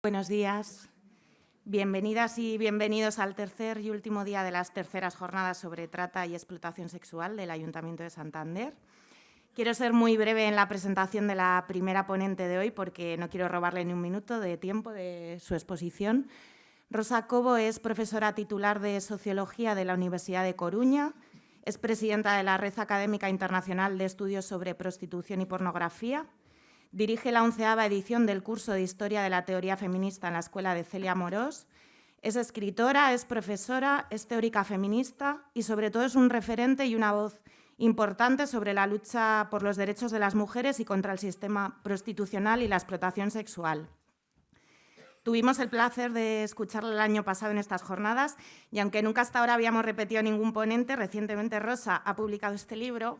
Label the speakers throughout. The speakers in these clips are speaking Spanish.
Speaker 1: Buenos días. Bienvenidas y bienvenidos al tercer y último día de las terceras jornadas sobre trata y explotación sexual del Ayuntamiento de Santander. Quiero ser muy breve en la presentación de la primera ponente de hoy porque no quiero robarle ni un minuto de tiempo de su exposición. Rosa Cobo es profesora titular de Sociología de la Universidad de Coruña, es presidenta de la Red Académica Internacional de Estudios sobre Prostitución y Pornografía, dirige la 11ª edición del curso de Historia de la Teoría Feminista en la Escuela de Celia Amorós, es escritora, es profesora, es teórica feminista y, sobre todo, es un referente y una voz importante sobre la lucha por los derechos de las mujeres y contra el sistema prostitucional y la explotación sexual. Tuvimos el placer de escucharla el año pasado en estas jornadas y, aunque nunca hasta ahora habíamos repetido ningún ponente, recientemente Rosa ha publicado este libro,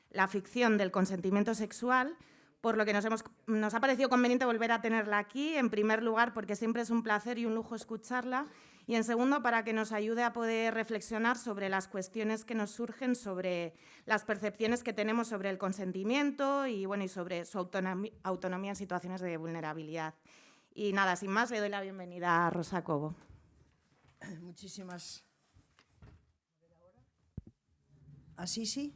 Speaker 1: La ficción del consentimiento sexual, por lo que nos ha parecido conveniente volver a tenerla aquí, en primer lugar porque siempre es un placer y un lujo escucharla, y en segundo para que nos ayude a poder reflexionar sobre las cuestiones que nos surgen, sobre las percepciones que tenemos sobre el consentimiento y sobre su autonomía en situaciones de vulnerabilidad. Y nada, sin más, le doy la bienvenida a Rosa Cobo.
Speaker 2: Muchísimas. ¿Así sí?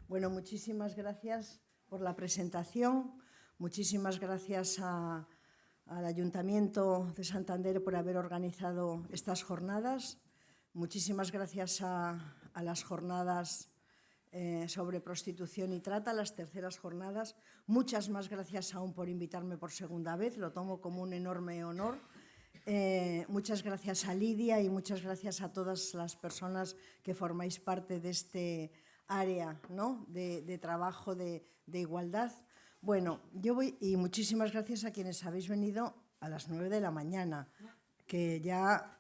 Speaker 2: Bueno, muchísimas gracias por la presentación. Muchísimas gracias al Ayuntamiento de Santander por haber organizado estas jornadas. Muchísimas gracias a las jornadas sobre prostitución y trata, las terceras jornadas. Muchas más gracias aún por invitarme por segunda vez, lo tomo como un enorme honor. Muchas gracias a Lidia y muchas gracias a todas las personas que formáis parte de este área, ¿no?, de trabajo de igualdad. Bueno, y muchísimas gracias a quienes habéis venido a las 9 de la mañana, que ya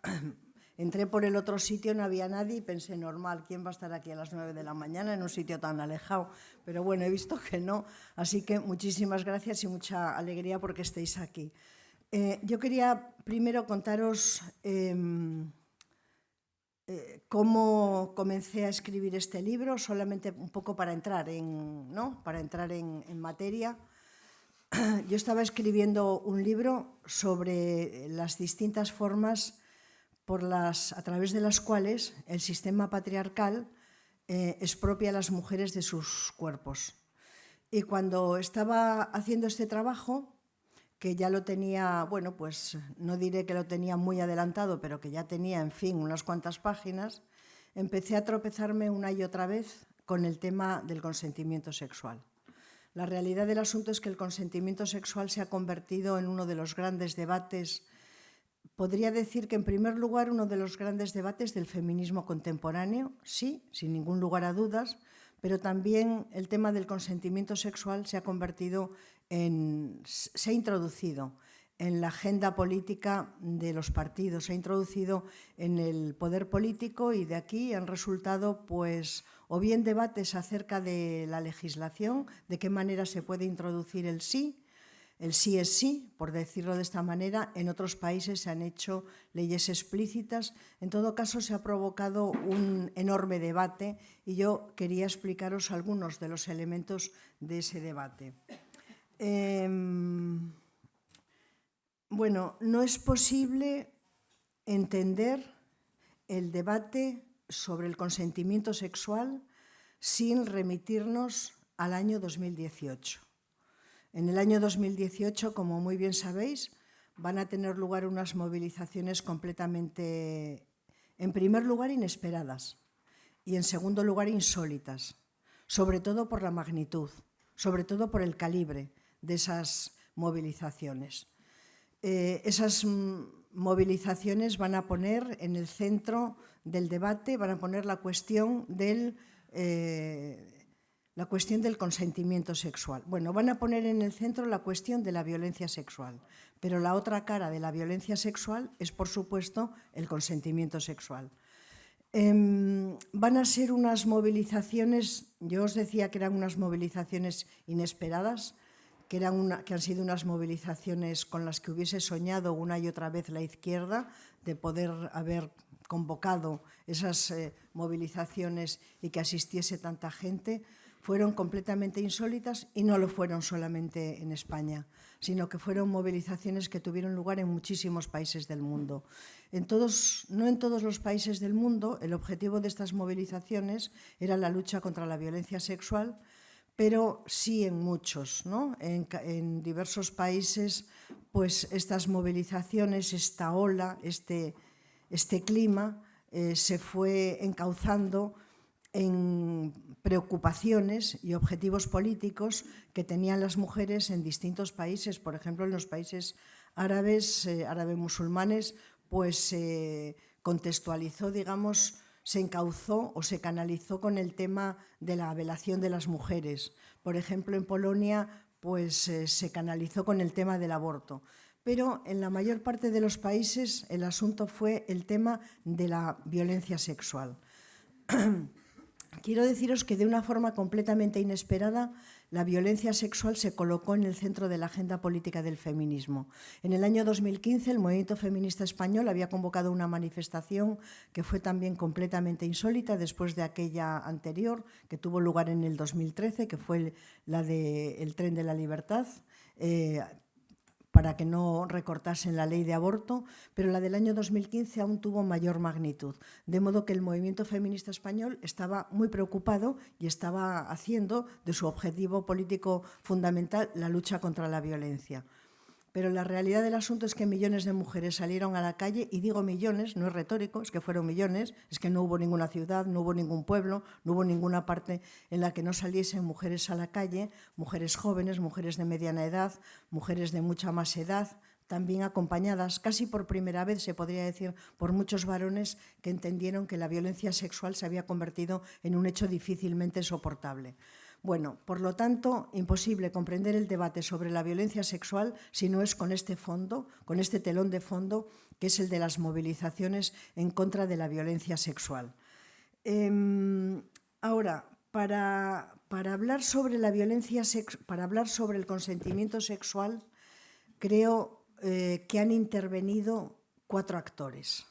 Speaker 2: entré por el otro sitio, no había nadie y pensé, normal, ¿quién va a estar aquí a las 9 de la mañana en un sitio tan alejado? Pero bueno, he visto que no, así que muchísimas gracias y mucha alegría porque estéis aquí. Yo quería primero contaros cómo comencé a escribir este libro, solamente un poco para entrar en materia. Yo estaba escribiendo un libro sobre las distintas formas a través de las cuales el sistema patriarcal expropia a las mujeres de sus cuerpos. Y cuando estaba haciendo este trabajo, que ya lo tenía, bueno, pues no diré que lo tenía muy adelantado, pero que ya tenía, en fin, unas cuantas páginas, empecé a tropezarme una y otra vez con el tema del consentimiento sexual. La realidad del asunto es que el consentimiento sexual se ha convertido en uno de los grandes debates, podría decir que en primer lugar uno de los grandes debates del feminismo contemporáneo, sí, sin ningún lugar a dudas, pero también el tema del consentimiento sexual se ha introducido en la agenda política de los partidos, se ha introducido en el poder político y de aquí han resultado pues o bien debates acerca de la legislación, de qué manera se puede introducir el sí es sí, por decirlo de esta manera. En otros países se han hecho leyes explícitas. En todo caso, se ha provocado un enorme debate y yo quería explicaros algunos de los elementos de ese debate. Bueno, no es posible entender el debate sobre el consentimiento sexual sin remitirnos al año 2018. En el año 2018, como muy bien sabéis, van a tener lugar unas movilizaciones completamente, en primer lugar, inesperadas y, en segundo lugar, insólitas, sobre todo por la magnitud, sobre todo por el calibre de esas movilizaciones. Esas movilizaciones van a poner en el centro del debate, van a poner la cuestión del consentimiento sexual. Bueno, van a poner en el centro la cuestión de la violencia sexual, pero la otra cara de la violencia sexual es, por supuesto, el consentimiento sexual. Van a ser unas movilizaciones, yo os decía que eran unas movilizaciones inesperadas, que han sido unas movilizaciones con las que hubiese soñado una y otra vez la izquierda, de poder haber convocado esas movilizaciones y que asistiese tanta gente. fueron completamente insólitas y no lo fueron solamente en España, sino que fueron movilizaciones que tuvieron lugar en muchísimos países del mundo. No en todos los países del mundo, el objetivo de estas movilizaciones era la lucha contra la violencia sexual, pero sí en muchos, ¿no? En diversos países, pues estas movilizaciones, esta ola, este clima se fue encauzando en preocupaciones y objetivos políticos que tenían las mujeres en distintos países. Por ejemplo, en los países árabes, árabe-musulmanes, pues se contextualizó, digamos, se encauzó o se canalizó con el tema de la velación de las mujeres. Por ejemplo, en Polonia, pues se canalizó con el tema del aborto. Pero en la mayor parte de los países el asunto fue el tema de la violencia sexual. Quiero deciros que de una forma completamente inesperada la violencia sexual se colocó en el centro de la agenda política del feminismo. En el año 2015 el movimiento feminista español había convocado una manifestación que fue también completamente insólita después de aquella anterior que tuvo lugar en el 2013, que fue la del Tren de la Libertad, para que no recortasen la ley de aborto, pero la del año 2015 aún tuvo mayor magnitud. De modo que el movimiento feminista español estaba muy preocupado y estaba haciendo de su objetivo político fundamental la lucha contra la violencia. Pero la realidad del asunto es que millones de mujeres salieron a la calle, y digo millones, no es retórico, es que fueron millones, es que no hubo ninguna ciudad, no hubo ningún pueblo, no hubo ninguna parte en la que no saliesen mujeres a la calle, mujeres jóvenes, mujeres de mediana edad, mujeres de mucha más edad, también acompañadas, casi por primera vez, se podría decir, por muchos varones que entendieron que la violencia sexual se había convertido en un hecho difícilmente soportable. Bueno, por lo tanto, imposible comprender el debate sobre la violencia sexual si no es con este fondo, con este telón de fondo, que es el de las movilizaciones en contra de la violencia sexual. Ahora, para hablar sobre la violencia para hablar sobre el consentimiento sexual, creo que han intervenido 4 actores.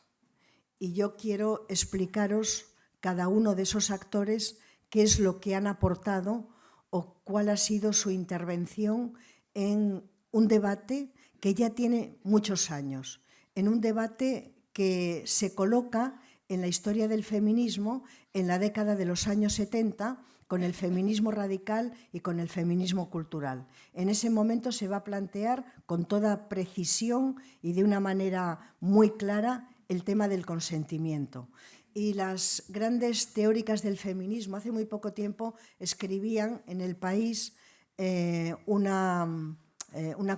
Speaker 2: Y yo quiero explicaros cada uno de esos actores qué es lo que han aportado o cuál ha sido su intervención en un debate que ya tiene muchos años, en un debate que se coloca en la historia del feminismo en la década de los años 70, con el feminismo radical y con el feminismo cultural. En ese momento se va a plantear con toda precisión y de una manera muy clara el tema del consentimiento. Y las grandes teóricas del feminismo hace muy poco tiempo escribían en El País, una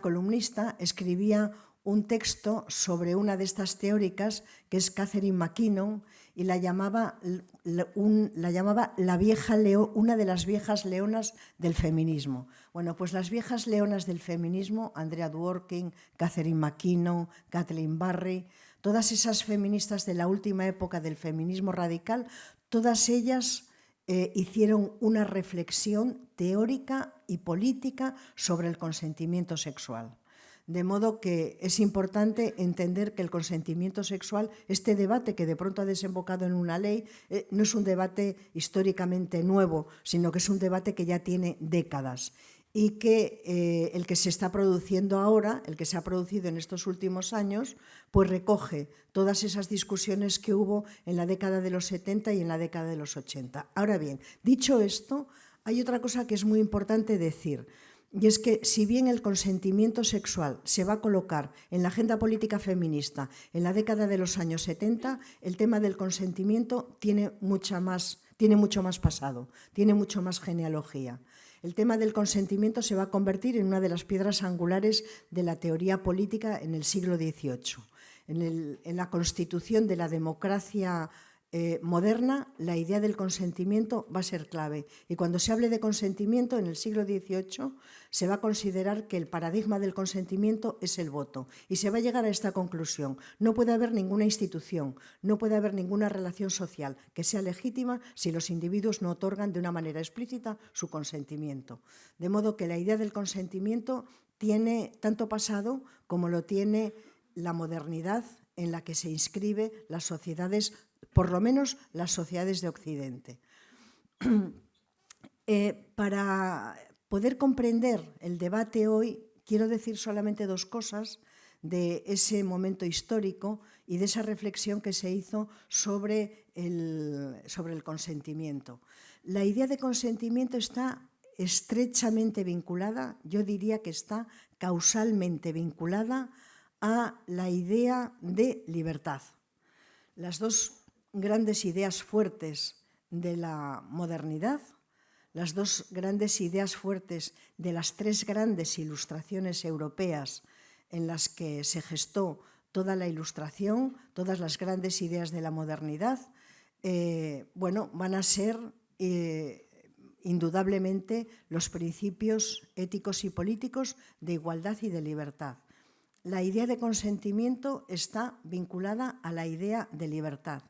Speaker 2: columnista escribía un texto sobre una de estas teóricas, que es Catherine MacKinnon, y la llamaba una de las viejas leonas del feminismo. Bueno, pues las viejas leonas del feminismo, Andrea Dworkin, Catherine MacKinnon, Kathleen Barry, todas esas feministas de la última época del feminismo radical, todas ellas hicieron una reflexión teórica y política sobre el consentimiento sexual. De modo que es importante entender que el consentimiento sexual, este debate que de pronto ha desembocado en una ley, no es un debate históricamente nuevo, sino que es un debate que ya tiene décadas. Y que el que se está produciendo ahora, el que se ha producido en estos últimos años, pues recoge todas esas discusiones que hubo en la década de los 70 y en la década de los 80. Ahora bien, dicho esto, hay otra cosa que es muy importante decir, y es que si bien el consentimiento sexual se va a colocar en la agenda política feminista en la década de los años 70, el tema del consentimiento tiene mucho más pasado, tiene mucho más genealogía. El tema del consentimiento se va a convertir en una de las piedras angulares de la teoría política en el siglo XVIII. En la constitución de la democracia moderna, la idea del consentimiento va a ser clave. Y cuando se hable de consentimiento en el siglo XVIII, se va a considerar que el paradigma del consentimiento es el voto. Y se va a llegar a esta conclusión. No puede haber ninguna institución, no puede haber ninguna relación social que sea legítima si los individuos no otorgan de una manera explícita su consentimiento. De modo que la idea del consentimiento tiene tanto pasado como lo tiene la modernidad en la que se inscribe las sociedades, por lo menos las sociedades de Occidente. Para poder comprender el debate hoy, quiero decir solamente dos cosas de ese momento histórico y de esa reflexión que se hizo sobre el consentimiento. La idea de consentimiento está estrechamente vinculada, yo diría que está causalmente vinculada a la idea de libertad. Las dos grandes ideas fuertes de la modernidad, las dos grandes ideas fuertes de las tres grandes ilustraciones europeas en las que se gestó toda la Ilustración, todas las grandes ideas de la modernidad, van a ser indudablemente los principios éticos y políticos de igualdad y de libertad. La idea de consentimiento está vinculada a la idea de libertad.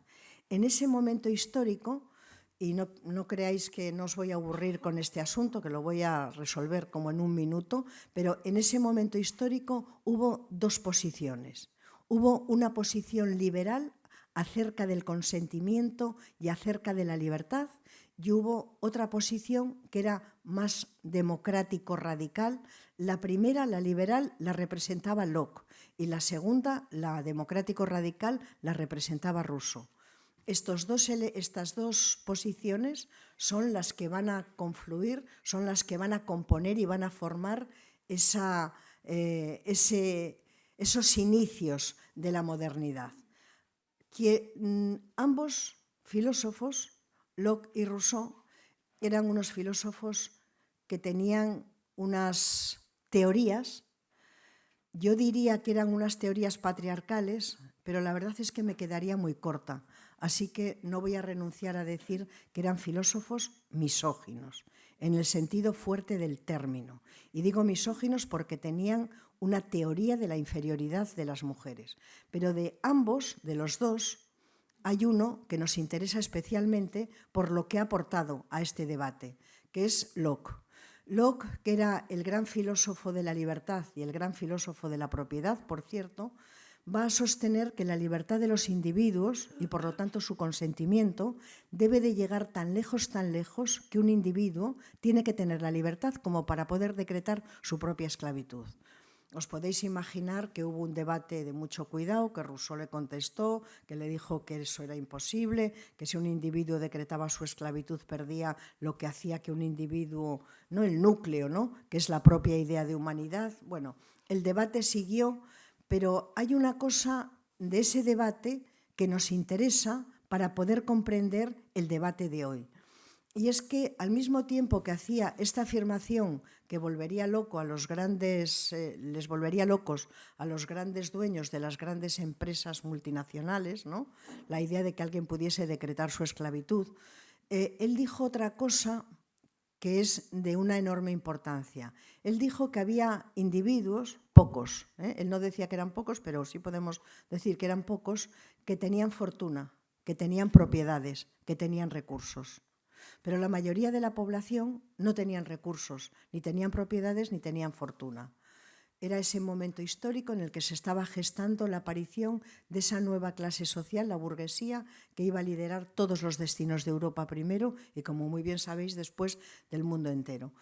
Speaker 2: En ese momento histórico, y no creáis que no os voy a aburrir con este asunto, que lo voy a resolver como en un minuto, pero en ese momento histórico hubo dos posiciones. Hubo una posición liberal acerca del consentimiento y acerca de la libertad, y hubo otra posición que era más democrático-radical. La primera, la liberal, la representaba Locke, y la segunda, la democrático-radical, la representaba Rousseau. Estas dos posiciones son las que van a confluir, son las que van a componer y van a formar esos inicios de la modernidad. Ambos filósofos, Locke y Rousseau, eran unos filósofos que tenían unas teorías. Yo diría que eran unas teorías patriarcales, pero la verdad es que me quedaría muy corta. Así que no voy a renunciar a decir que eran filósofos misóginos, en el sentido fuerte del término. Y digo misóginos porque tenían una teoría de la inferioridad de las mujeres. Pero de ambos, de los dos, hay uno que nos interesa especialmente por lo que ha aportado a este debate, que es Locke. Locke, que era el gran filósofo de la libertad y el gran filósofo de la propiedad, por cierto, va a sostener que la libertad de los individuos, y por lo tanto su consentimiento, debe de llegar tan lejos que un individuo tiene que tener la libertad como para poder decretar su propia esclavitud. Os podéis imaginar que hubo un debate de mucho cuidado, que Rousseau le contestó, que le dijo que eso era imposible, que si un individuo decretaba su esclavitud perdía lo que hacía que un individuo, no el núcleo, ¿no?, que es la propia idea de humanidad. Bueno, el debate siguió, pero hay una cosa de ese debate que nos interesa para poder comprender el debate de hoy. Y es que al mismo tiempo que hacía esta afirmación que volvería loco a los grandes, les volvería locos a los grandes dueños de las grandes empresas multinacionales, ¿no?, la idea de que alguien pudiese decretar su esclavitud, él dijo otra cosa que es de una enorme importancia. Él dijo que había individuos, pocos, él no decía que eran pocos, pero sí podemos decir que eran pocos, que tenían fortuna, que tenían propiedades, que tenían recursos. Pero la mayoría de la población no tenían recursos, ni tenían propiedades, ni tenían fortuna. Era ese momento histórico en el que se estaba gestando la aparición de esa nueva clase social, la burguesía, que iba a liderar todos los destinos de Europa primero y, como muy bien sabéis, después del mundo entero.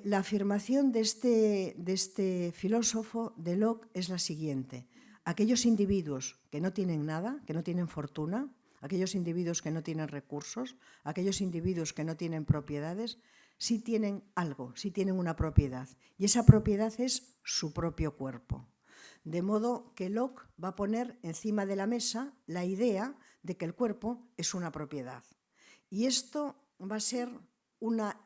Speaker 2: La afirmación de este filósofo, de Locke, es la siguiente. Aquellos individuos que no tienen nada, que no tienen fortuna, aquellos individuos que no tienen recursos, aquellos individuos que no tienen propiedades, sí tienen algo, sí tienen una propiedad. Y esa propiedad es su propio cuerpo. De modo que Locke va a poner encima de la mesa la idea de que el cuerpo es una propiedad. Y esto va a ser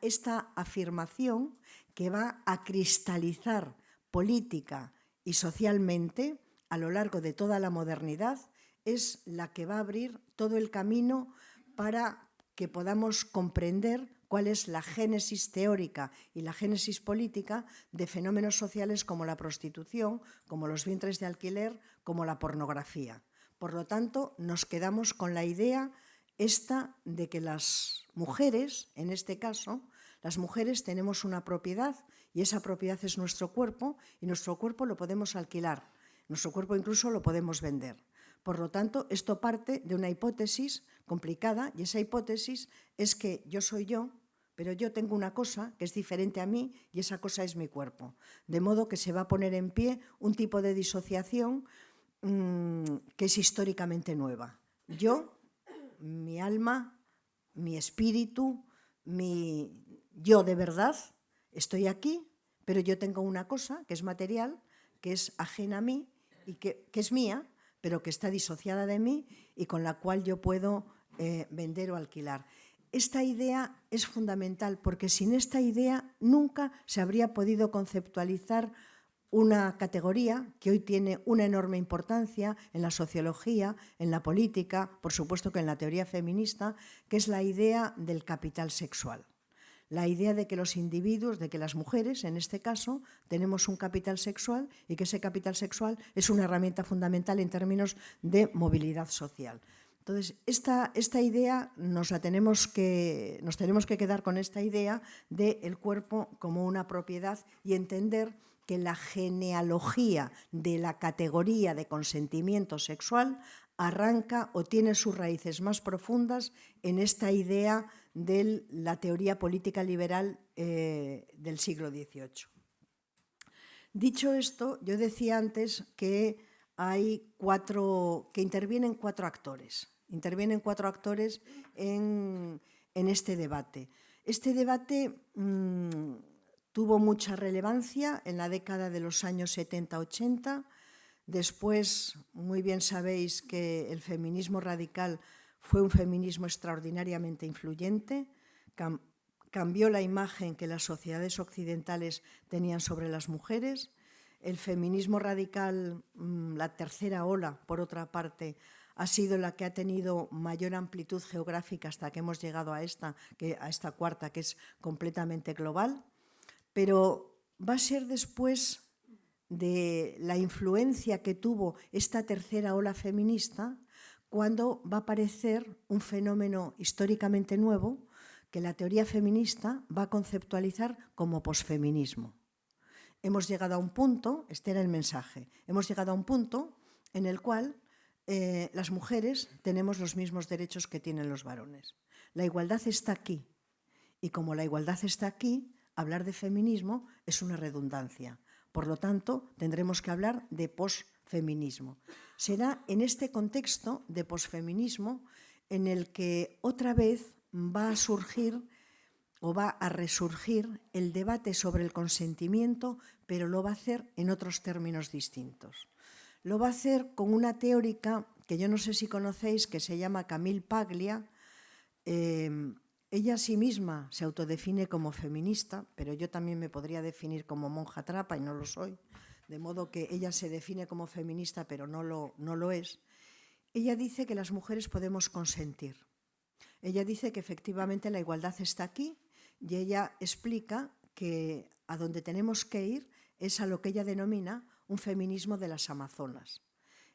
Speaker 2: esta afirmación que va a cristalizar política y socialmente a lo largo de toda la modernidad, es la que va a abrir todo el camino para que podamos comprender cuál es la génesis teórica y la génesis política de fenómenos sociales como la prostitución, como los vientres de alquiler, como la pornografía. Por lo tanto, nos quedamos con la idea esta de que las mujeres, en este caso, las mujeres tenemos una propiedad y esa propiedad es nuestro cuerpo y nuestro cuerpo lo podemos alquilar, nuestro cuerpo incluso lo podemos vender. Por lo tanto, esto parte de una hipótesis complicada y esa hipótesis es que yo soy yo, pero yo tengo una cosa que es diferente a mí y esa cosa es mi cuerpo. De modo que se va a poner en pie un tipo de disociación que es históricamente nueva. Yo, mi alma, mi espíritu, mi yo de verdad, estoy aquí, pero yo tengo una cosa que es material, que es ajena a mí y que es mía, pero que está disociada de mí y con la cual yo puedo vender o alquilar. Esta idea es fundamental porque sin esta idea nunca se habría podido conceptualizar una categoría que hoy tiene una enorme importancia en la sociología, en la política, por supuesto que en la teoría feminista, que es la idea del capital sexual. La idea de que los individuos, de que las mujeres, en este caso, tenemos un capital sexual y que ese capital sexual es una herramienta fundamental en términos de movilidad social. Entonces, esta idea nos tenemos que quedar con esta idea del cuerpo como una propiedad y entender que la genealogía de la categoría de consentimiento sexual arranca o tiene sus raíces más profundas en esta idea de la teoría política liberal del siglo XVIII. Dicho esto, yo decía antes que intervienen cuatro actores. Intervienen cuatro actores en este debate. Este debate tuvo mucha relevancia en la década de los años 70-80. Después, muy bien sabéis que el feminismo radical fue un feminismo extraordinariamente influyente, cambió la imagen que las sociedades occidentales tenían sobre las mujeres. El feminismo radical, la tercera ola, por otra parte, ha sido la que ha tenido mayor amplitud geográfica hasta que hemos llegado a esta cuarta, que es completamente global. Pero va a ser después de la influencia que tuvo esta tercera ola feminista cuando va a aparecer un fenómeno históricamente nuevo que la teoría feminista va a conceptualizar como posfeminismo. Hemos llegado a un punto, este era el mensaje, hemos llegado a un punto en el cual las mujeres tenemos los mismos derechos que tienen los varones. La igualdad está aquí y como la igualdad está aquí, hablar de feminismo es una redundancia. Por lo tanto, tendremos que hablar de posfeminismo. Será en este contexto de posfeminismo en el que otra vez va a surgir o va a resurgir el debate sobre el consentimiento, pero lo va a hacer en otros términos distintos. Lo va a hacer con una teórica que yo no sé si conocéis, que se llama Camille Paglia. Ella a sí misma se autodefine como feminista, pero yo también me podría definir como monja trapa y no lo soy, de modo que ella se define como feminista, pero no lo es. Ella dice que las mujeres podemos consentir. Ella dice que efectivamente la igualdad está aquí y ella explica que a donde tenemos que ir es a lo que ella denomina un feminismo de las amazonas.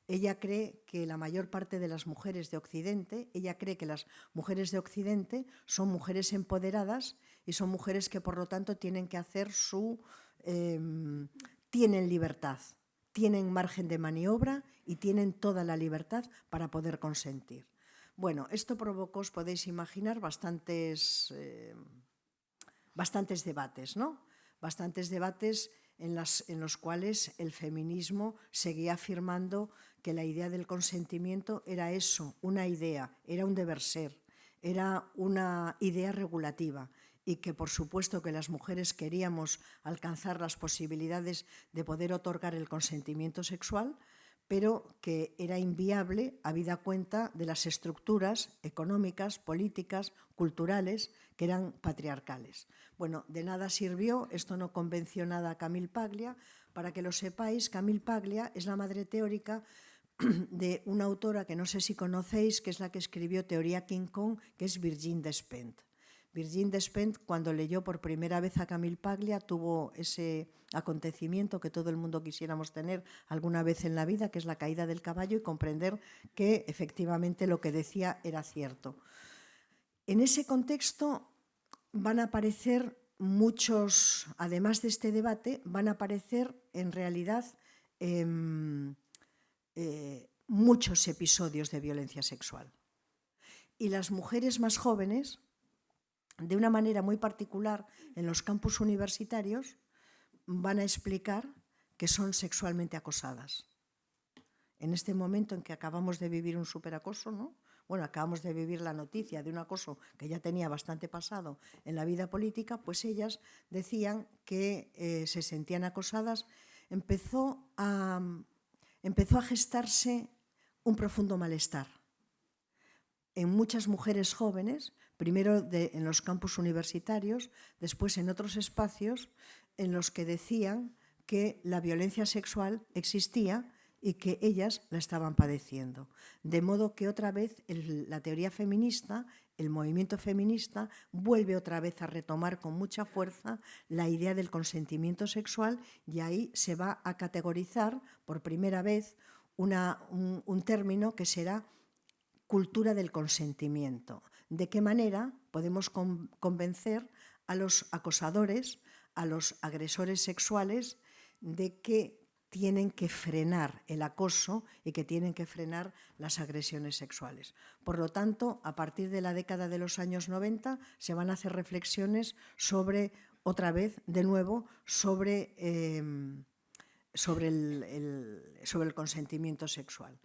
Speaker 2: Ella cree que la mayor parte de las mujeres de Occidente, ella cree que las mujeres de Occidente son mujeres empoderadas y son mujeres que por lo tanto tienen que hacer tienen libertad, tienen margen de maniobra y tienen toda la libertad para poder consentir. Bueno, esto provocó, os podéis imaginar, bastantes debates, ¿no? Bastantes debates en los cuales el feminismo seguía afirmando que la idea del consentimiento era eso, una idea, era un deber ser, era una idea regulativa y que por supuesto que las mujeres queríamos alcanzar las posibilidades de poder otorgar el consentimiento sexual, pero que era inviable habida cuenta de las estructuras económicas, políticas, culturales que eran patriarcales. Bueno, de nada sirvió, esto no convenció nada a Camille Paglia. Para que lo sepáis, Camille Paglia es la madre teórica de una autora que no sé si conocéis, que es la que escribió Teoría King Kong, que es Virginie Despentes. Virginie Despentes, cuando leyó por primera vez a Camille Paglia, tuvo ese acontecimiento que todo el mundo quisiéramos tener alguna vez en la vida, que es la caída del caballo y comprender que efectivamente lo que decía era cierto. En ese contexto van a aparecer muchos, además de este debate, van a aparecer en realidad muchos episodios de violencia sexual. Y las mujeres más jóvenes de una manera muy particular en los campus universitarios, van a explicar que son sexualmente acosadas. En este momento en que acabamos de vivir un superacoso, ¿no? Bueno, acabamos de vivir la noticia de un acoso que ya tenía bastante pasado en la vida política, pues ellas decían que se sentían acosadas. Empezó a gestarse un profundo malestar en muchas mujeres jóvenes, primero en los campus universitarios, después en otros espacios en los que decían que la violencia sexual existía y que ellas la estaban padeciendo. De modo que otra vez la teoría feminista, el movimiento feminista, vuelve otra vez a retomar con mucha fuerza la idea del consentimiento sexual, y ahí se va a categorizar por primera vez un término que será cultura del consentimiento. ¿De qué manera podemos convencer a los acosadores, a los agresores sexuales, de que tienen que frenar el acoso y que tienen que frenar las agresiones sexuales? Por lo tanto, a partir de la década de los años 90 se van a hacer reflexiones sobre, otra vez, de nuevo, sobre el consentimiento sexual.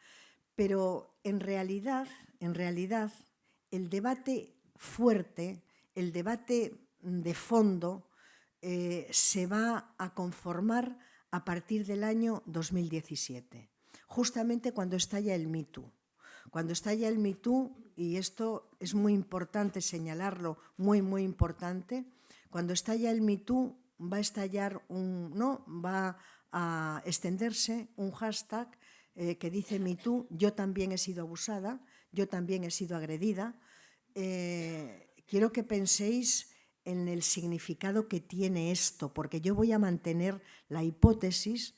Speaker 2: Pero en realidad, el debate fuerte, el debate de fondo, se va a conformar a partir del año 2017, justamente cuando estalla el Me Too. Cuando estalla el Me Too, y esto es muy importante señalarlo, muy, muy importante, cuando estalla el Me Too va a extenderse un hashtag que dice Me Too, yo también he sido abusada, yo también he sido agredida. Quiero que penséis en el significado que tiene esto, porque yo voy a mantener la hipótesis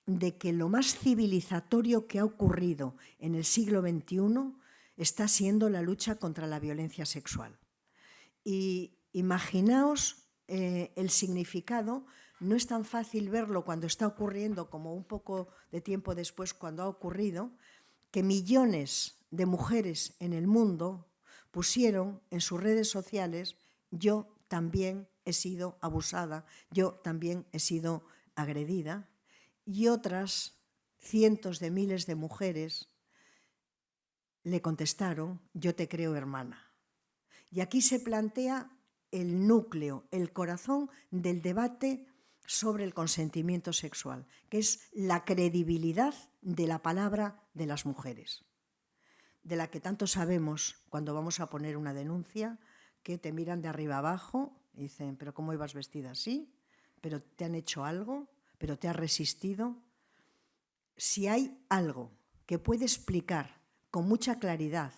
Speaker 2: de que lo más civilizatorio que ha ocurrido en el siglo XXI está siendo la lucha contra la violencia sexual. Y imaginaos el significado. No es tan fácil verlo cuando está ocurriendo como un poco de tiempo después cuando ha ocurrido, que millones de mujeres en el mundo pusieron en sus redes sociales: yo también he sido abusada, yo también he sido agredida, y otras cientos de miles de mujeres le contestaron: yo te creo, hermana. Y aquí se plantea el núcleo, el corazón del debate sobre el consentimiento sexual, que es la credibilidad de la palabra de las mujeres, de la que tanto sabemos cuando vamos a poner una denuncia, que te miran de arriba abajo y dicen: ¿pero cómo ibas vestida así? ¿Pero te han hecho algo? ¿Pero te has resistido? Si hay algo que puede explicar con mucha claridad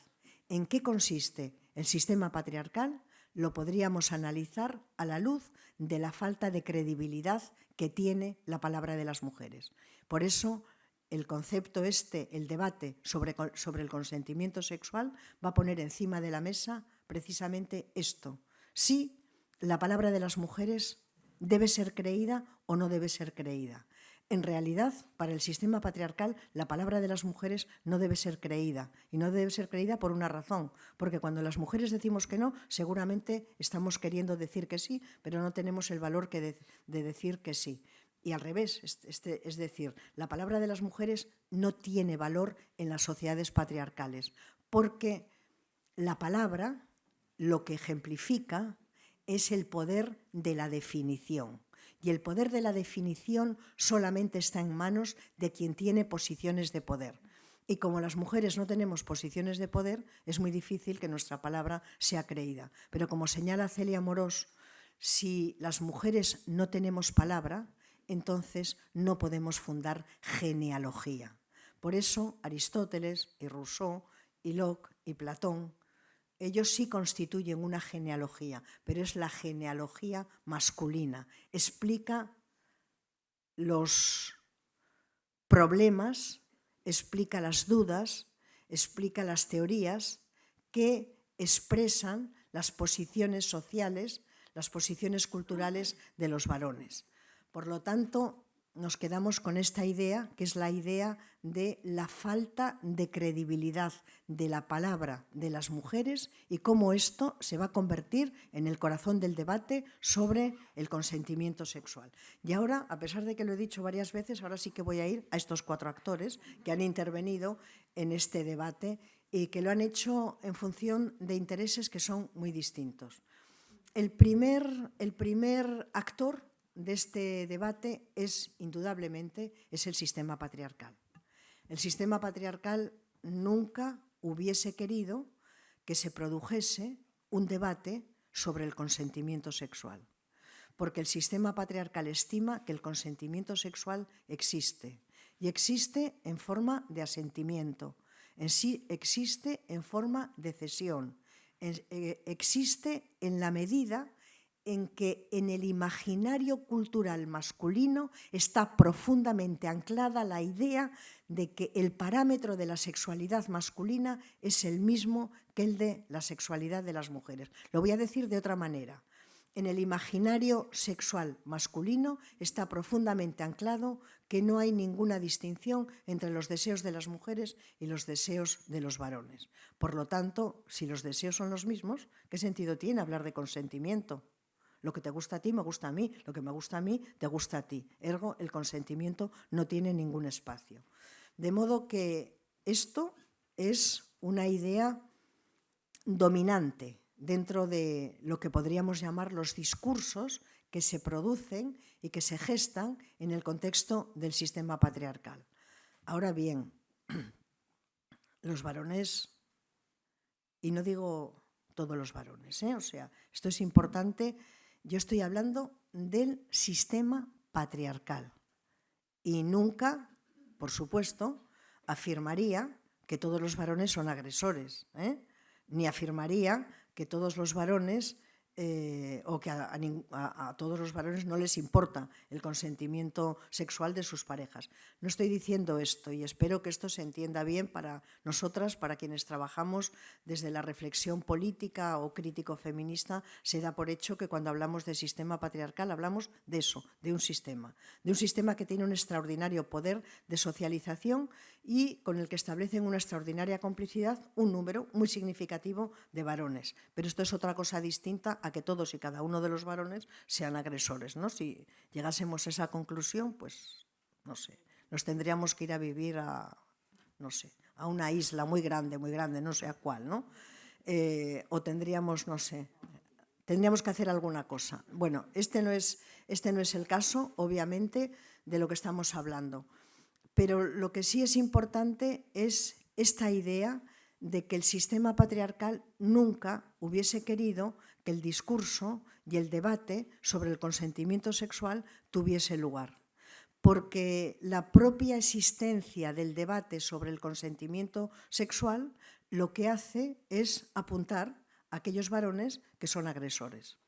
Speaker 2: en qué consiste el sistema patriarcal, lo podríamos analizar a la luz de la falta de credibilidad que tiene la palabra de las mujeres. Por eso, el concepto el debate sobre el consentimiento sexual va a poner encima de la mesa precisamente esto: si la palabra de las mujeres debe ser creída o no debe ser creída. En realidad, para el sistema patriarcal, la palabra de las mujeres no debe ser creída, y no debe ser creída por una razón, porque cuando las mujeres decimos que no, seguramente estamos queriendo decir que sí, pero no tenemos el valor de decir que sí. Y al revés, es decir, la palabra de las mujeres no tiene valor en las sociedades patriarcales, porque la palabra lo que ejemplifica es el poder de la definición. Y el poder de la definición solamente está en manos de quien tiene posiciones de poder. Y como las mujeres no tenemos posiciones de poder, es muy difícil que nuestra palabra sea creída. Pero como señala Celia Morós, si las mujeres no tenemos palabra, entonces no podemos fundar genealogía. Por eso Aristóteles y Rousseau y Locke y Platón, ellos sí constituyen una genealogía, pero es la genealogía masculina. Explica los problemas, explica las dudas, explica las teorías que expresan las posiciones sociales, las posiciones culturales de los varones. Por lo tanto, nos quedamos con esta idea, que es la idea de la falta de credibilidad de la palabra de las mujeres y cómo esto se va a convertir en el corazón del debate sobre el consentimiento sexual. Y ahora, a pesar de que lo he dicho varias veces, ahora sí que voy a ir a estos 4 actores que han intervenido en este debate y que lo han hecho en función de intereses que son muy distintos. El primer actor de este debate es, indudablemente, es el sistema patriarcal. El sistema patriarcal nunca hubiese querido que se produjese un debate sobre el consentimiento sexual, porque el sistema patriarcal estima que el consentimiento sexual existe, y existe en forma de asentimiento, en sí existe en forma de cesión, existe en la medida en que en el imaginario cultural masculino está profundamente anclada la idea de que el parámetro de la sexualidad masculina es el mismo que el de la sexualidad de las mujeres. Lo voy a decir de otra manera. En el imaginario sexual masculino está profundamente anclado que no hay ninguna distinción entre los deseos de las mujeres y los deseos de los varones. Por lo tanto, si los deseos son los mismos, ¿qué sentido tiene hablar de consentimiento? Lo que te gusta a ti me gusta a mí, lo que me gusta a mí te gusta a ti. Ergo, el consentimiento no tiene ningún espacio. De modo que esto es una idea dominante dentro de lo que podríamos llamar los discursos que se producen y que se gestan en el contexto del sistema patriarcal. Ahora bien, los varones, y no digo todos los varones, o sea, esto es importante, yo estoy hablando del sistema patriarcal y nunca, por supuesto, afirmaría que todos los varones son agresores, ni afirmaría que todos los varones o que a todos los varones no les importa el consentimiento sexual de sus parejas. No estoy diciendo esto y espero que esto se entienda bien para nosotras, para quienes trabajamos desde la reflexión política o crítico-feminista. Se da por hecho que cuando hablamos de sistema patriarcal hablamos de eso, de un sistema que tiene un extraordinario poder de socialización y con el que establecen una extraordinaria complicidad un número muy significativo de varones. Pero esto es otra cosa distinta a que todos y cada uno de los varones sean agresores, ¿no? Si llegásemos a esa conclusión, pues, no sé, nos tendríamos que ir a vivir a, no sé, a una isla muy grande, no sé a cuál, ¿no? O tendríamos, no sé, tendríamos que hacer alguna cosa. Bueno, este no es el caso, obviamente, de lo que estamos hablando. Pero lo que sí es importante es esta idea de que el sistema patriarcal nunca hubiese querido que el discurso y el debate sobre el consentimiento sexual tuviese lugar. Porque la propia existencia del debate sobre el consentimiento sexual lo que hace es apuntar a aquellos varones que son agresores.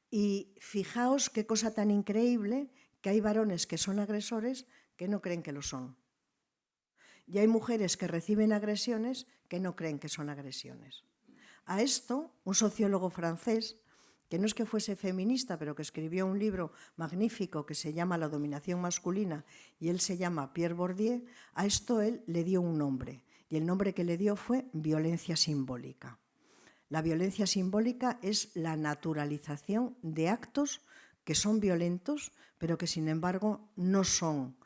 Speaker 2: Y fijaos qué cosa tan increíble, que hay varones que son agresores que no creen que lo son. Y hay mujeres que reciben agresiones que no creen que son agresiones. A esto, un sociólogo francés, que no es que fuese feminista, pero que escribió un libro magnífico que se llama La dominación masculina, y él se llama Pierre Bourdieu, a esto él le dio un nombre, y el nombre que le dio fue violencia simbólica. La violencia simbólica es la naturalización de actos que son violentos, pero que sin embargo no son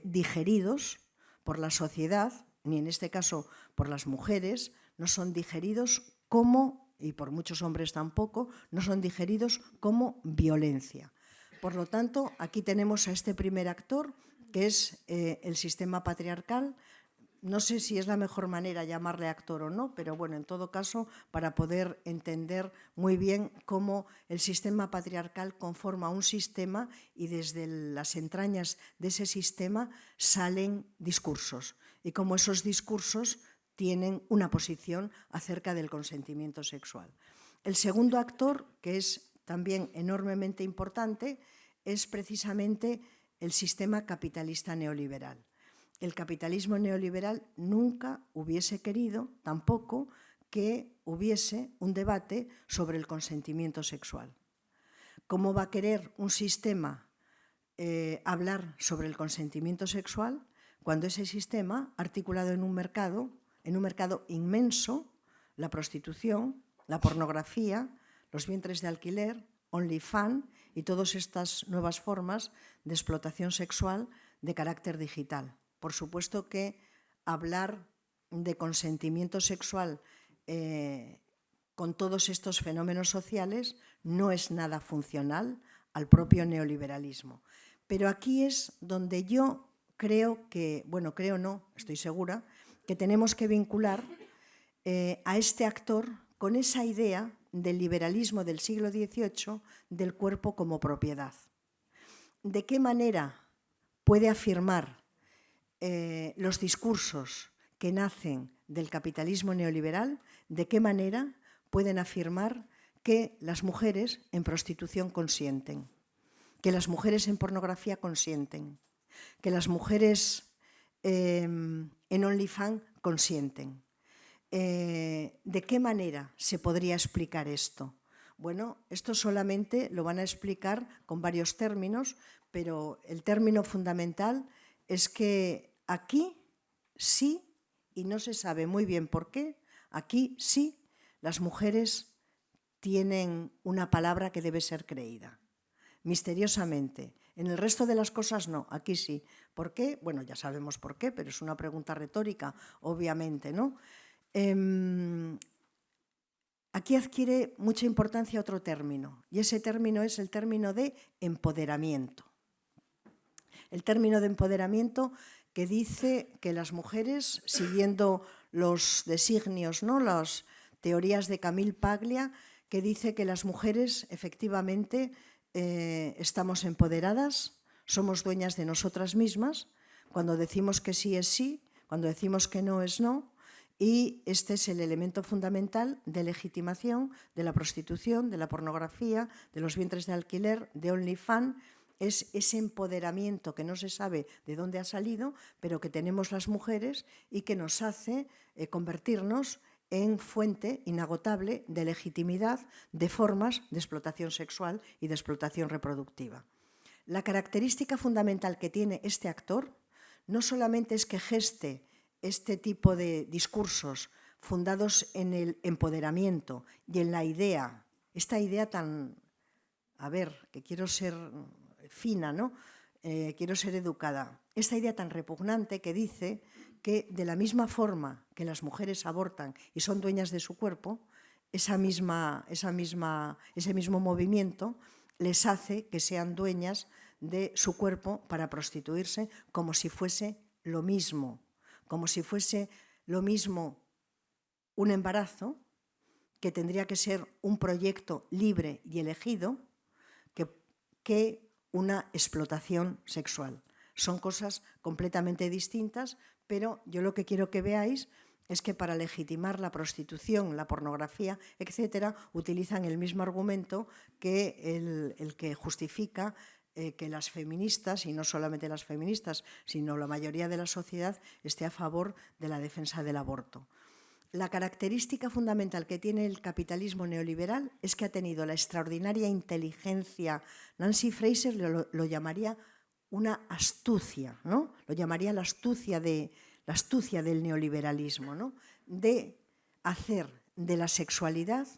Speaker 2: digeridos por la sociedad, ni en este caso por las mujeres, no son digeridos como, y por muchos hombres tampoco, no son digeridos como violencia. Por lo tanto, aquí tenemos a este primer actor, que es el sistema patriarcal. No sé si es la mejor manera llamarle actor o no, pero bueno, en todo caso, para poder entender muy bien cómo el sistema patriarcal conforma un sistema y desde las entrañas de ese sistema salen discursos y cómo esos discursos tienen una posición acerca del consentimiento sexual. El segundo actor, que es también enormemente importante, es precisamente el sistema capitalista neoliberal. El capitalismo neoliberal nunca hubiese querido tampoco que hubiese un debate sobre el consentimiento sexual. ¿Cómo va a querer un sistema hablar sobre el consentimiento sexual cuando ese sistema, articulado en un mercado inmenso, la prostitución, la pornografía, los vientres de alquiler, OnlyFans y todas estas nuevas formas de explotación sexual de carácter digital. Por supuesto que hablar de consentimiento sexual con todos estos fenómenos sociales no es nada funcional al propio neoliberalismo. Pero aquí es donde yo creo que, bueno, creo no, estoy segura, que tenemos que vincular a este actor con esa idea del liberalismo del siglo XVIII del cuerpo como propiedad. ¿De qué manera puede afirmar los discursos que nacen del capitalismo neoliberal? ¿De qué manera pueden afirmar que las mujeres en prostitución consienten, que las mujeres en pornografía consienten, que las mujeres en OnlyFans consienten? ¿De qué manera se podría explicar esto? Bueno, esto solamente lo van a explicar con varios términos, pero el término fundamental es que aquí sí, y no se sabe muy bien por qué, aquí sí las mujeres tienen una palabra que debe ser creída, misteriosamente. En el resto de las cosas no, aquí sí. ¿Por qué? Bueno, ya sabemos por qué, pero es una pregunta retórica, obviamente, ¿no? Aquí adquiere mucha importancia otro término, y ese término es el término de empoderamiento. El término de empoderamiento que dice que las mujeres, siguiendo los designios, ¿no?, las teorías de Camille Paglia, que dice que las mujeres efectivamente estamos empoderadas, somos dueñas de nosotras mismas, cuando decimos que sí es sí, cuando decimos que no es no, y este es el elemento fundamental de legitimación de la prostitución, de la pornografía, de los vientres de alquiler, de OnlyFans. Es ese empoderamiento que no se sabe de dónde ha salido, pero que tenemos las mujeres y que nos hace convertirnos en fuente inagotable de legitimidad de formas de explotación sexual y de explotación reproductiva. La característica fundamental que tiene este actor no solamente es que geste este tipo de discursos fundados en el empoderamiento y en la idea, esta idea tan, que quiero ser fina, ¿no? Quiero ser educada, esta idea tan repugnante que dice que de la misma forma que las mujeres abortan y son dueñas de su cuerpo, ese mismo movimiento les hace que sean dueñas de su cuerpo para prostituirse, como si fuese lo mismo un embarazo, que tendría que ser un proyecto libre y elegido, que una explotación sexual. Son cosas completamente distintas, pero yo lo que quiero que veáis es que para legitimar la prostitución, la pornografía, etcétera, utilizan el mismo argumento que el que justifica que las feministas, y no solamente las feministas, sino la mayoría de la sociedad, esté a favor de la defensa del aborto. La característica fundamental que tiene el capitalismo neoliberal es que ha tenido la extraordinaria inteligencia. Nancy Fraser lo llamaría una astucia, ¿no? Lo llamaría la astucia del neoliberalismo, ¿no?, de hacer de la sexualidad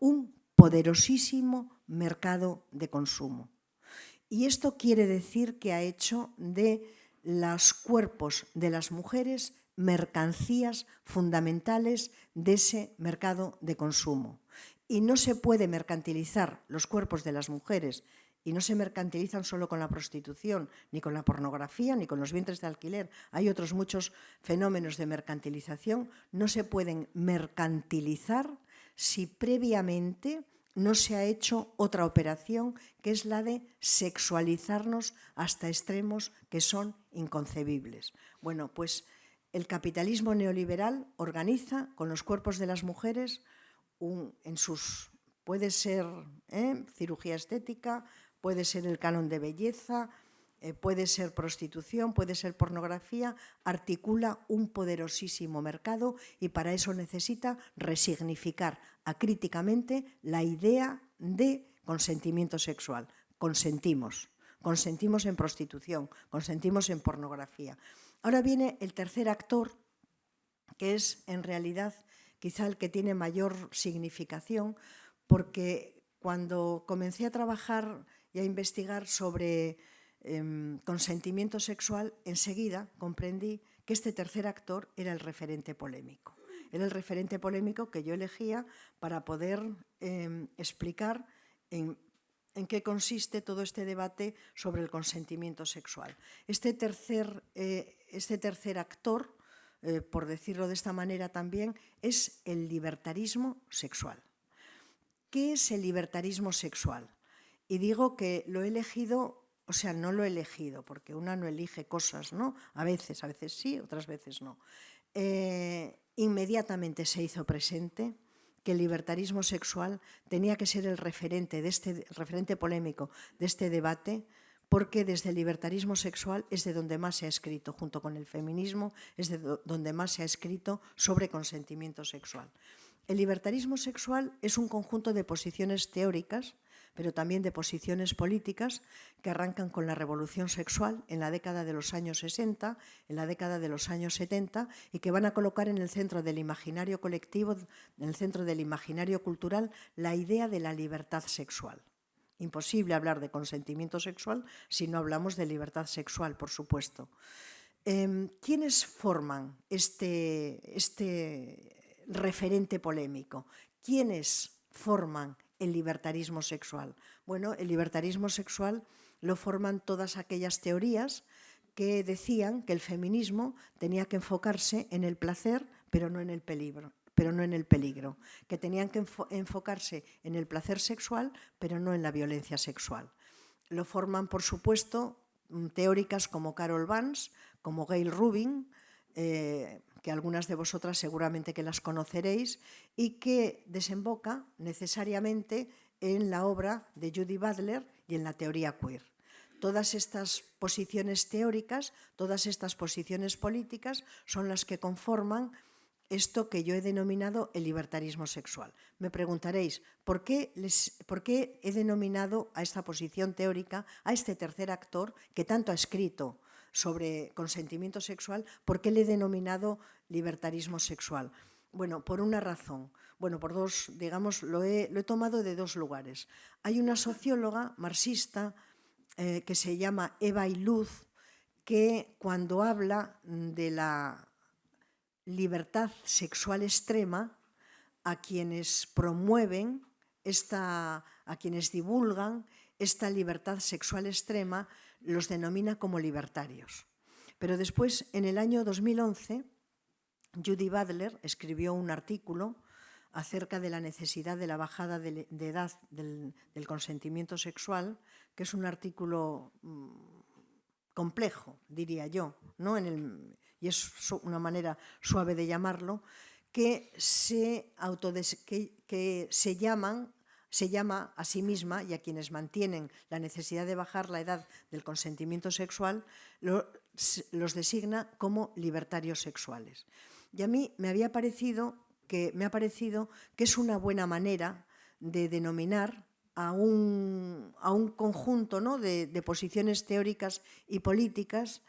Speaker 2: un poderosísimo mercado de consumo. Y esto quiere decir que ha hecho de los cuerpos de las mujeres mercancías fundamentales de ese mercado de consumo. Y no se puede mercantilizar los cuerpos de las mujeres, y no se mercantilizan solo con la prostitución, ni con la pornografía, ni con los vientres de alquiler. Hay otros muchos fenómenos de mercantilización. No se pueden mercantilizar si previamente no se ha hecho otra operación, que es la de sexualizarnos hasta extremos que son inconcebibles. Bueno, pues el capitalismo neoliberal organiza con los cuerpos de las mujeres puede ser cirugía estética, puede ser el canon de belleza, puede ser prostitución, puede ser pornografía, articula un poderosísimo mercado y para eso necesita resignificar acríticamente la idea de consentimiento sexual. Consentimos. consentimos en prostitución, consentimos en pornografía. Ahora viene el tercer actor, que es en realidad quizá el que tiene mayor significación, porque cuando comencé a trabajar y a investigar sobre consentimiento sexual, enseguida comprendí que este tercer actor era el referente polémico. Era el referente polémico que yo elegía para poder explicar en qué consiste todo este debate sobre el consentimiento sexual. Este tercer actor, por decirlo de esta manera también, es el libertarismo sexual. ¿Qué es el libertarismo sexual? Y digo que lo he elegido, o sea, no lo he elegido, porque una no elige cosas, ¿no? A veces sí, otras veces no. Inmediatamente se hizo presente que el libertarismo sexual tenía que ser el referente polémico de este debate, porque desde el libertarismo sexual es de donde más se ha escrito, junto con el feminismo, es de donde más se ha escrito sobre consentimiento sexual. El libertarismo sexual es un conjunto de posiciones teóricas, pero también de posiciones políticas que arrancan con la revolución sexual en la década de los años 60, en la década de los años 70, y que van a colocar en el centro del imaginario colectivo, en el centro del imaginario cultural, la idea de la libertad sexual. Imposible hablar de consentimiento sexual si no hablamos de libertad sexual, por supuesto. ¿Quiénes forman este referente polémico? ¿Quiénes forman el libertarismo sexual? Bueno, el libertarismo sexual lo forman todas aquellas teorías que decían que el feminismo tenía que enfocarse en el placer, pero no en el peligro, que tenían que enfocarse en el placer sexual, pero no en la violencia sexual. Lo forman, por supuesto, teóricas como Carol Vance, como Gayle Rubin, que algunas de vosotras seguramente que las conoceréis, y que desemboca necesariamente en la obra de Judy Butler y en la teoría queer. Todas estas posiciones teóricas, todas estas posiciones políticas son las que conforman esto que yo he denominado el libertarismo sexual. Me preguntaréis, ¿por qué he denominado a esta posición teórica, a este tercer actor que tanto ha escrito sobre consentimiento sexual, por qué le he denominado libertarismo sexual? Bueno, por una razón. Bueno, por dos, digamos, lo he tomado de dos lugares. Hay una socióloga marxista que se llama Eva Iluz, que cuando habla de la libertad sexual extrema, a quienes promueven, a quienes divulgan esta libertad sexual extrema, los denomina como libertarios. Pero después, en el año 2011, Judy Butler escribió un artículo acerca de la necesidad de la bajada de edad del consentimiento sexual, que es un artículo complejo, diría yo, ¿no? Y es una manera suave de llamarlo, que se llama a sí misma, y a quienes mantienen la necesidad de bajar la edad del consentimiento sexual, los designa como libertarios sexuales. Y a mí me ha parecido que es una buena manera de denominar a un conjunto, ¿no?, de posiciones teóricas y políticas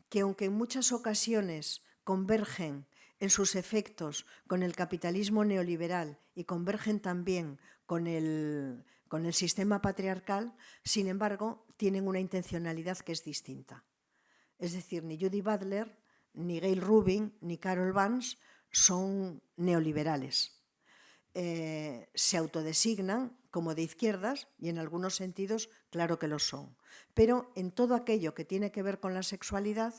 Speaker 2: que, aunque en muchas ocasiones convergen en sus efectos con el capitalismo neoliberal y convergen también con el sistema patriarcal, sin embargo, tienen una intencionalidad que es distinta. Es decir, ni Judy Butler, ni Gayle Rubin, ni Carol Vance son neoliberales. Se autodesignan como de izquierdas y en algunos sentidos, claro que lo son. Pero en todo aquello que tiene que ver con la sexualidad,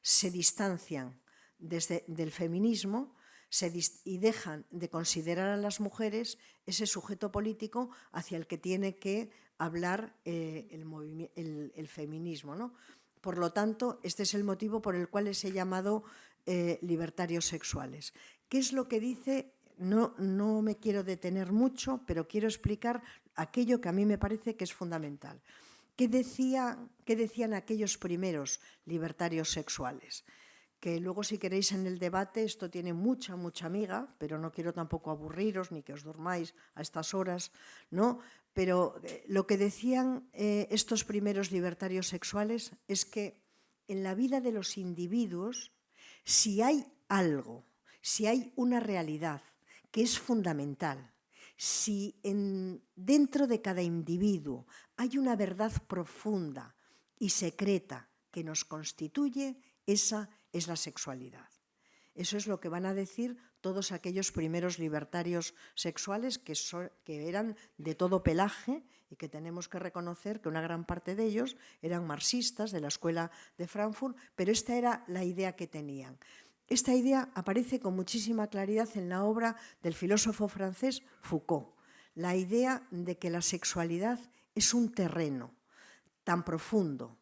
Speaker 2: se distancian del feminismo y dejan de considerar a las mujeres ese sujeto político hacia el que tiene que hablar el feminismo, ¿no? Por lo tanto, este es el motivo por el cual les he llamado libertarios sexuales. ¿Qué es lo que dice? No me quiero detener mucho, pero quiero explicar aquello que a mí me parece que es fundamental. ¿Qué decían aquellos primeros libertarios sexuales? Que luego, si queréis, en el debate esto tiene mucha miga, pero no quiero tampoco aburriros ni que os durmáis a estas horas, ¿no? pero lo que decían estos primeros libertarios sexuales es que en la vida de los individuos, si hay algo, si hay una realidad que es fundamental, si dentro de cada individuo hay una verdad profunda y secreta que nos constituye, esa es la sexualidad. Eso es lo que van a decir todos aquellos primeros libertarios sexuales que eran de todo pelaje y que tenemos que reconocer que una gran parte de ellos eran marxistas de la Escuela de Frankfurt, pero esta era la idea que tenían. Esta idea aparece con muchísima claridad en la obra del filósofo francés Foucault, la idea de que la sexualidad es un terreno tan profundo,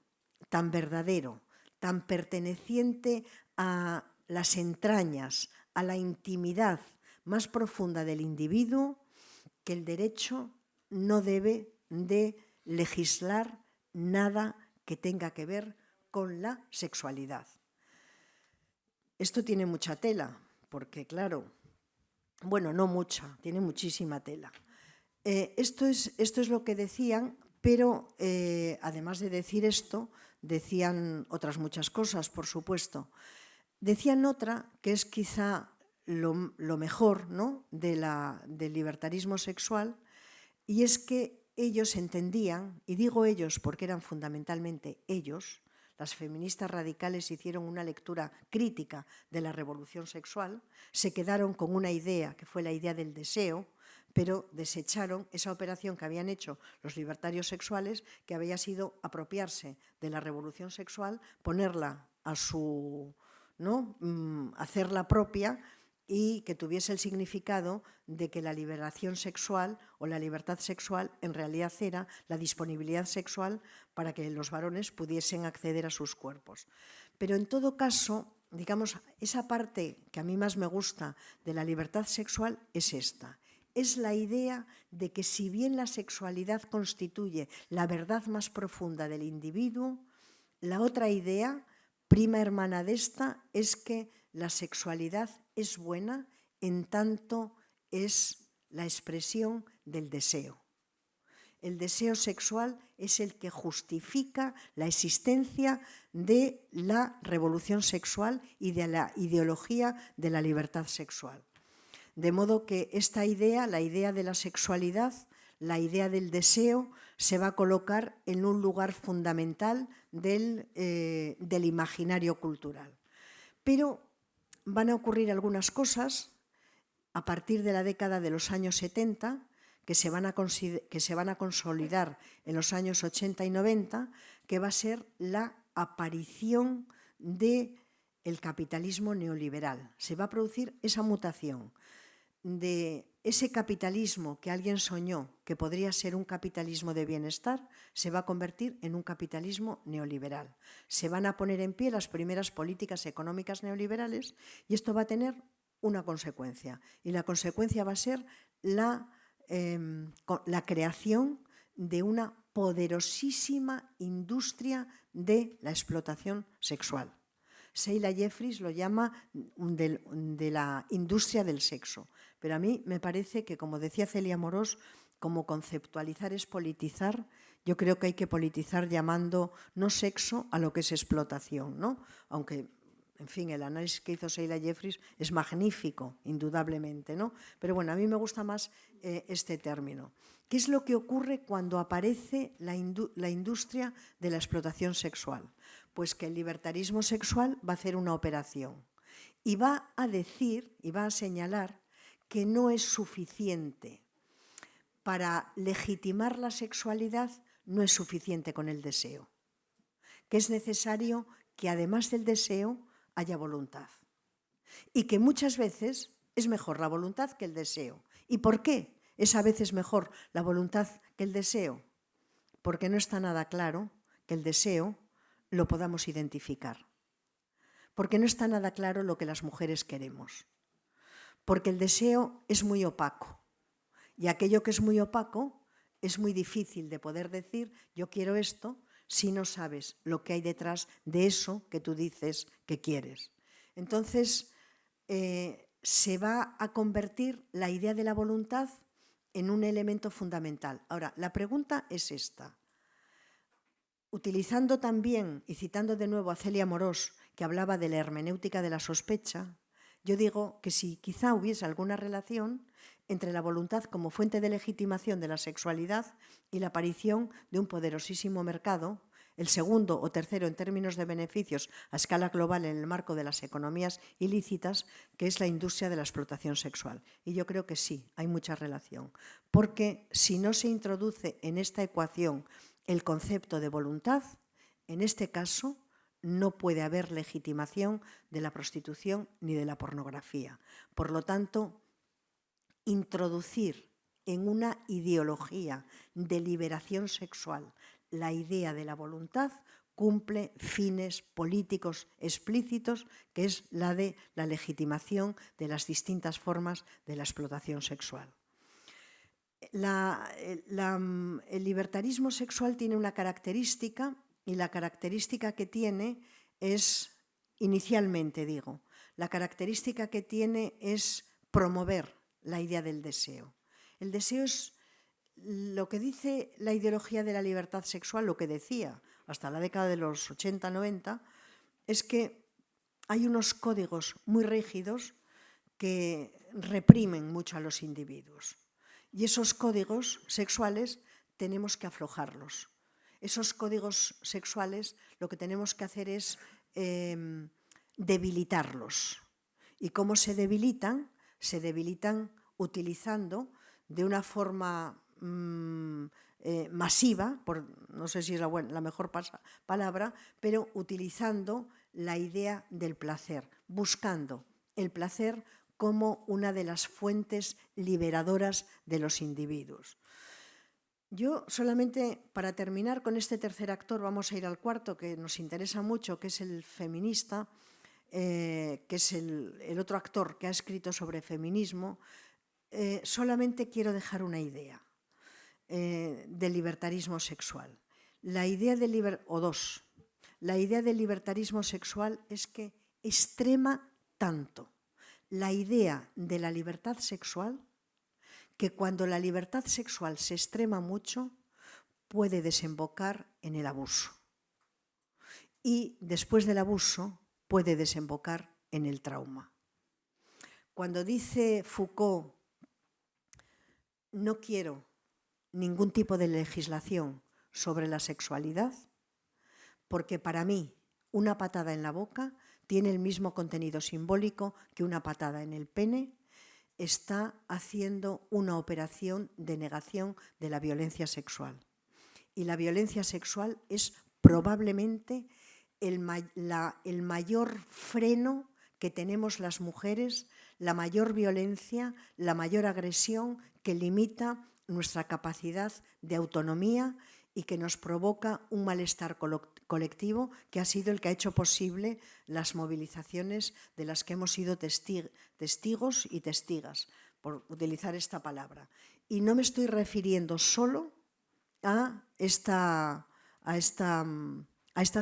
Speaker 2: tan verdadero, tan perteneciente a las entrañas, a la intimidad más profunda del individuo, que el derecho no debe de legislar nada que tenga que ver con la sexualidad. Esto tiene mucha tela, porque claro, bueno, no mucha, tiene muchísima tela. Esto es lo que decían, pero además de decir esto, decían otras muchas cosas, por supuesto. Decían otra, que es quizá lo mejor, ¿no?, del libertarismo sexual, y es que ellos entendían, y digo ellos porque eran fundamentalmente ellos, las feministas radicales hicieron una lectura crítica de la revolución sexual, se quedaron con una idea, que fue la idea del deseo, pero desecharon esa operación que habían hecho los libertarios sexuales, que había sido apropiarse de la revolución sexual, ponerla a su, ¿no?, hacerla propia, y que tuviese el significado de que la liberación sexual o la libertad sexual en realidad era la disponibilidad sexual para que los varones pudiesen acceder a sus cuerpos. Pero en todo caso, digamos, esa parte que a mí más me gusta de la libertad sexual es esta. Es la idea de que si bien la sexualidad constituye la verdad más profunda del individuo, la otra idea, prima hermana de esta, es que la sexualidad es buena en tanto es la expresión del deseo. El deseo sexual es el que justifica la existencia de la revolución sexual y de la ideología de la libertad sexual. De modo que esta idea, la idea de la sexualidad, la idea del deseo, se va a colocar en un lugar fundamental del imaginario cultural. Pero van a ocurrir algunas cosas a partir de la década de los años 70 que se van a consolidar en los años 80 y 90, que va a ser la aparición del capitalismo neoliberal. Se va a producir esa mutación de ese capitalismo que alguien soñó que podría ser un capitalismo de bienestar, se va a convertir en un capitalismo neoliberal. Se van a poner en pie las primeras políticas económicas neoliberales y esto va a tener una consecuencia. Y la consecuencia va a ser la creación de una poderosísima industria de la explotación sexual. Sheila Jeffries lo llama de la industria del sexo. Pero a mí me parece que, como decía Celia Morós, como conceptualizar es politizar, yo creo que hay que politizar llamando no sexo a lo que es explotación, ¿no? Aunque, en fin, el análisis que hizo Sheila Jeffries es magnífico, indudablemente, ¿no? Pero bueno, a mí me gusta más este término. ¿Qué es lo que ocurre cuando aparece la industria de la explotación sexual? Pues que el libertarismo sexual va a hacer una operación y va a decir y va a señalar que no es suficiente para legitimar la sexualidad, no es suficiente con el deseo, que es necesario que además del deseo haya voluntad y que muchas veces es mejor la voluntad que el deseo. ¿Y por qué es a veces mejor la voluntad que el deseo? Porque no está nada claro que el deseo lo podamos identificar, porque no está nada claro lo que las mujeres queremos. Porque el deseo es muy opaco y aquello que es muy opaco es muy difícil de poder decir yo quiero esto si no sabes lo que hay detrás de eso que tú dices que quieres. Entonces se va a convertir la idea de la voluntad en un elemento fundamental. Ahora, la pregunta es esta. Utilizando también y citando de nuevo a Celia Morós, que hablaba de la hermenéutica de la sospecha, yo digo que si quizá hubiese alguna relación entre la voluntad como fuente de legitimación de la sexualidad y la aparición de un poderosísimo mercado, el segundo o tercero en términos de beneficios a escala global en el marco de las economías ilícitas, que es la industria de la explotación sexual. Y yo creo que sí, hay mucha relación, porque si no se introduce en esta ecuación el concepto de voluntad, en este caso no puede haber legitimación de la prostitución ni de la pornografía. Por lo tanto, introducir en una ideología de liberación sexual la idea de la voluntad cumple fines políticos explícitos, que es la de la legitimación de las distintas formas de la explotación sexual. El libertarismo sexual tiene una característica, y la característica que tiene es, inicialmente digo, la característica que tiene es promover la idea del deseo. El deseo es lo que dice la ideología de la libertad sexual, lo que decía hasta la década de los 80-90, es que hay unos códigos muy rígidos que reprimen mucho a los individuos. Y esos códigos sexuales tenemos que aflojarlos. Esos códigos sexuales lo que tenemos que hacer es debilitarlos. ¿Y cómo se debilitan? Se debilitan utilizando de una forma masiva, no sé si es la mejor palabra, pero utilizando la idea del placer, buscando el placer como una de las fuentes liberadoras de los individuos. Yo solamente, para terminar con este tercer actor, vamos a ir al cuarto, que nos interesa mucho, que es el feminista, que es el otro actor que ha escrito sobre feminismo. Solamente quiero dejar una idea del libertarismo sexual. La idea del libertarismo sexual es que extrema tanto la idea de la libertad sexual que cuando la libertad sexual se extrema mucho puede desembocar en el abuso. Y después del abuso puede desembocar en el trauma. Cuando dice Foucault, no quiero ningún tipo de legislación sobre la sexualidad, porque para mí una patada en la boca tiene el mismo contenido simbólico que una patada en el pene, está haciendo una operación de negación de la violencia sexual. Y la violencia sexual es probablemente el mayor freno que tenemos las mujeres, la mayor violencia, la mayor agresión que limita nuestra capacidad de autonomía y que nos provoca un malestar colectivo que ha sido el que ha hecho posible las movilizaciones de las que hemos sido testigos y testigas, por utilizar esta palabra. Y no me estoy refiriendo solo a estas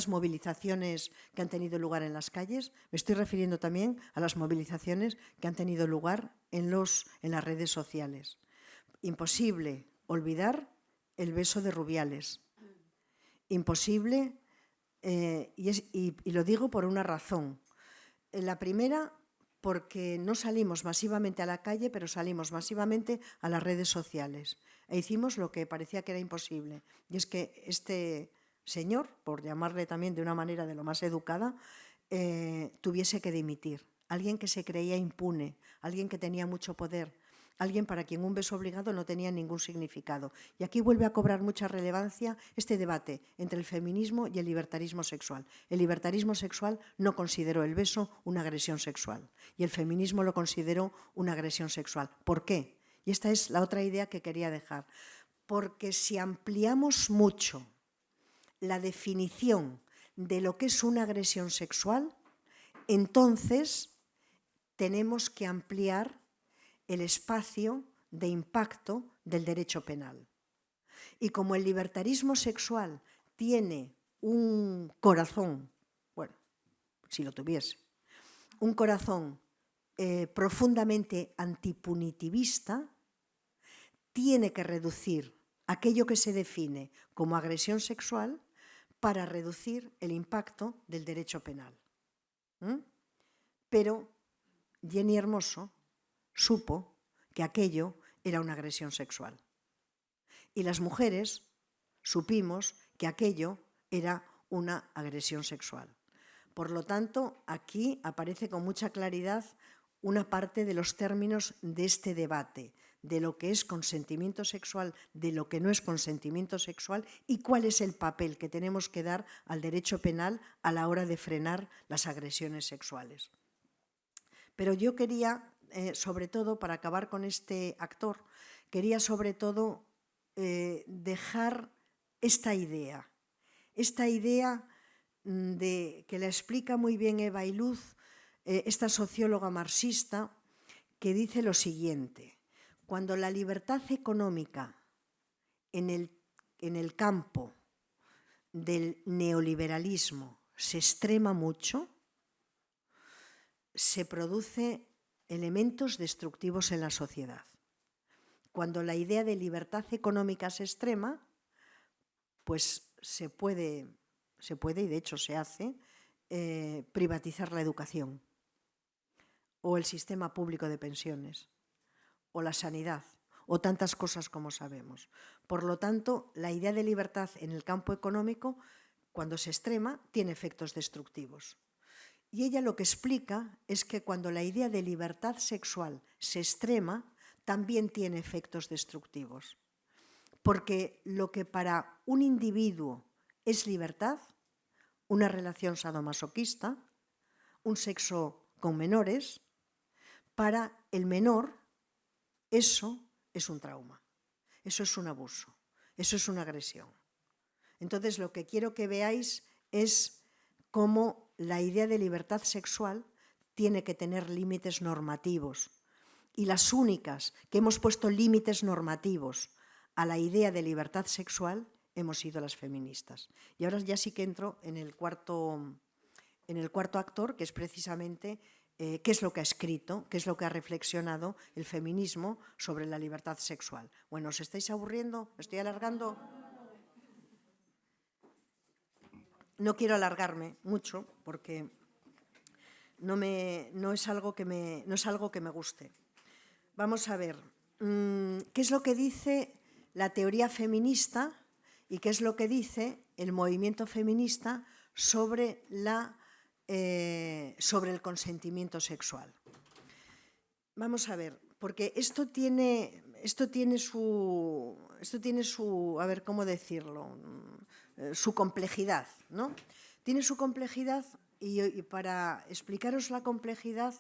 Speaker 2: movilizaciones que han tenido lugar en las calles, me estoy refiriendo también a las movilizaciones que han tenido lugar en las redes sociales. Imposible olvidar el beso de Rubiales. Imposible, y lo digo por una razón. La primera, porque no salimos masivamente a la calle, pero salimos masivamente a las redes sociales. E hicimos lo que parecía que era imposible. Y es que este señor, por llamarle también de una manera de lo más educada, tuviese que dimitir. Alguien que se creía impune, alguien que tenía mucho poder, alguien para quien un beso obligado no tenía ningún significado. Y aquí vuelve a cobrar mucha relevancia este debate entre el feminismo y el libertarismo sexual. El libertarismo sexual no consideró el beso una agresión sexual y el feminismo lo consideró una agresión sexual. ¿Por qué? Y esta es la otra idea que quería dejar. Porque si ampliamos mucho la definición de lo que es una agresión sexual, entonces tenemos que ampliar el espacio de impacto del derecho penal. Y como el libertarismo sexual tiene un corazón, bueno, si lo tuviese, un corazón profundamente antipunitivista, tiene que reducir aquello que se define como agresión sexual para reducir el impacto del derecho penal. Pero Jenny Hermoso supo que aquello era una agresión sexual. Y las mujeres supimos que aquello era una agresión sexual. Por lo tanto, aquí aparece con mucha claridad una parte de los términos de este debate, de lo que es consentimiento sexual, de lo que no es consentimiento sexual y cuál es el papel que tenemos que dar al derecho penal a la hora de frenar las agresiones sexuales. Pero yo quería, sobre todo, para acabar con este actor, quería sobre todo dejar esta idea que la explica muy bien Eva Iluz, esta socióloga marxista, que dice lo siguiente: cuando la libertad económica en el campo del neoliberalismo se extrema mucho, se producen elementos destructivos en la sociedad. Cuando la idea de libertad económica se extrema, pues se puede y de hecho se hace, privatizar la educación o el sistema público de pensiones o la sanidad o tantas cosas como sabemos. Por lo tanto, la idea de libertad en el campo económico, cuando se extrema, tiene efectos destructivos. Y ella lo que explica es que cuando la idea de libertad sexual se extrema, también tiene efectos destructivos. Porque lo que para un individuo es libertad, una relación sadomasoquista, un sexo con menores, para el menor eso es un trauma, eso es un abuso, eso es una agresión. Entonces, lo que quiero que veáis es cómo la idea de libertad sexual tiene que tener límites normativos. Y las únicas que hemos puesto límites normativos a la idea de libertad sexual hemos sido las feministas. Y ahora ya sí que entro en el cuarto actor, que es precisamente qué es lo que ha escrito, qué es lo que ha reflexionado el feminismo sobre la libertad sexual. Bueno, ¿os estáis aburriendo? ¿Me estoy alargando? No quiero alargarme mucho porque no es algo que me guste. Vamos a ver, ¿qué es lo que dice la teoría feminista y qué es lo que dice el movimiento feminista sobre el consentimiento sexual? Vamos a ver, porque esto tiene su, a ver, ¿cómo decirlo? Su complejidad, ¿no? Tiene su complejidad y para explicaros la complejidad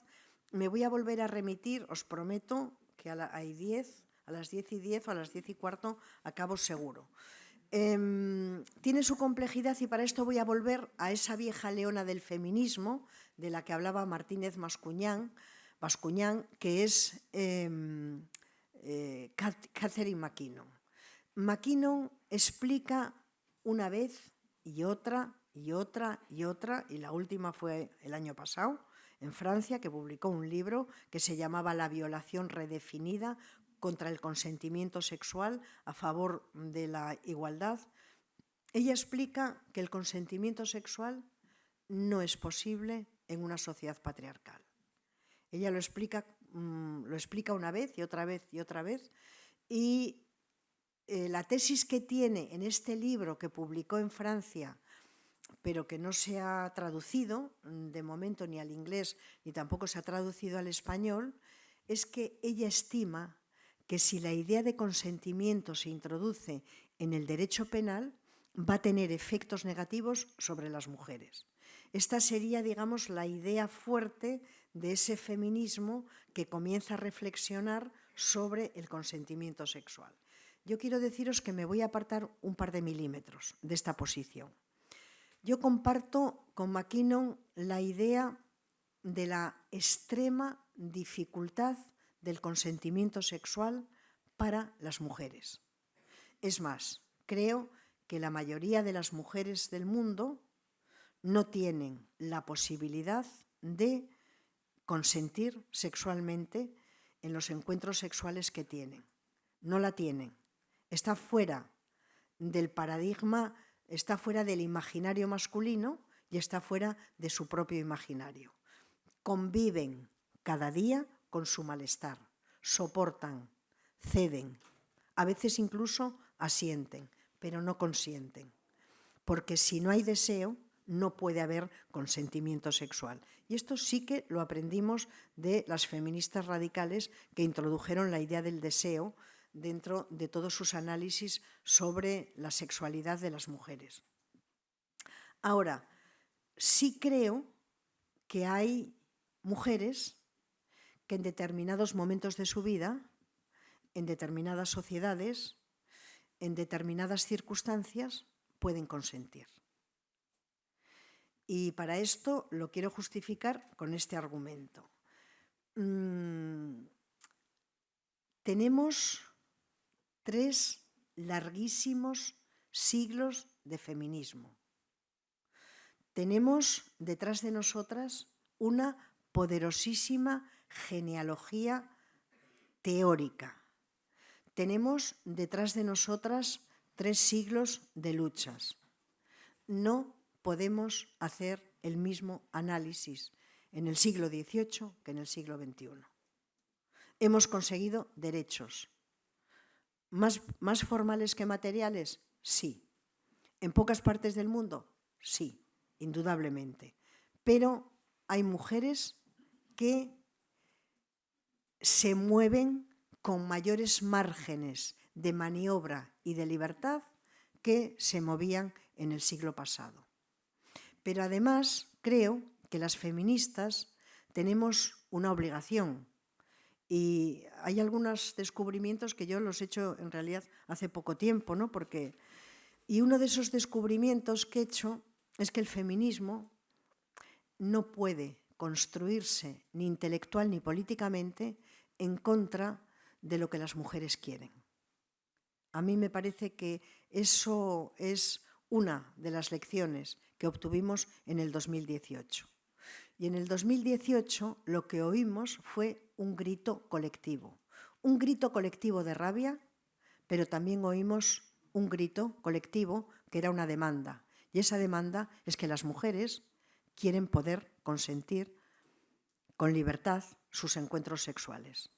Speaker 2: me voy a volver a remitir, os prometo que a las 10:10 o a las 10:15 acabo seguro. Tiene su complejidad y para esto voy a volver a esa vieja leona del feminismo de la que hablaba Martínez Bascuñán, que es Catherine MacKinnon. MacKinnon explica una vez y otra, y la última fue el año pasado, en Francia, que publicó un libro que se llamaba La violación redefinida contra el consentimiento sexual a favor de la igualdad. Ella explica que el consentimiento sexual no es posible en una sociedad patriarcal. Ella lo explica una vez y otra vez y otra vez, y la tesis que tiene en este libro que publicó en Francia, pero que no se ha traducido de momento ni al inglés ni tampoco se ha traducido al español, es que ella estima que si la idea de consentimiento se introduce en el derecho penal, va a tener efectos negativos sobre las mujeres. Esta sería, digamos, la idea fuerte de ese feminismo que comienza a reflexionar sobre el consentimiento sexual. Yo quiero deciros que me voy a apartar un par de milímetros de esta posición. Yo comparto con MacKinnon la idea de la extrema dificultad del consentimiento sexual para las mujeres. Es más, creo que la mayoría de las mujeres del mundo no tienen la posibilidad de consentir sexualmente en los encuentros sexuales que tienen. no la tienen. Está fuera del paradigma, está fuera del imaginario masculino y está fuera de su propio imaginario. Conviven cada día con su malestar, soportan, ceden, a veces incluso asienten, pero no consienten. Porque si no hay deseo, no puede haber consentimiento sexual. Y esto sí que lo aprendimos de las feministas radicales que introdujeron la idea del deseo dentro de todos sus análisis sobre la sexualidad de las mujeres. Ahora, sí creo que hay mujeres que en determinados momentos de su vida, en determinadas sociedades, en determinadas circunstancias, pueden consentir. Y para esto lo quiero justificar con este argumento. Tenemos 3 larguísimos siglos de feminismo. Tenemos detrás de nosotras una poderosísima genealogía teórica. Tenemos detrás de nosotras 3 siglos de luchas. No podemos hacer el mismo análisis en el siglo XVIII que en el siglo XXI. Hemos conseguido derechos. ¿Más formales que materiales? Sí. ¿En pocas partes del mundo? Sí, indudablemente. Pero hay mujeres que se mueven con mayores márgenes de maniobra y de libertad que se movían en el siglo pasado. Pero además creo que las feministas tenemos una obligación y hay algunos descubrimientos que yo los he hecho en realidad hace poco tiempo, ¿no? Y uno de esos descubrimientos que he hecho es que el feminismo no puede construirse ni intelectual ni políticamente en contra de lo que las mujeres quieren. A mí me parece que eso es una de las lecciones que obtuvimos en el 2018. Y en el 2018 lo que oímos fue un grito colectivo de rabia, pero también oímos un grito colectivo que era una demanda. Y esa demanda es que las mujeres quieren poder consentir con libertad sus encuentros sexuales.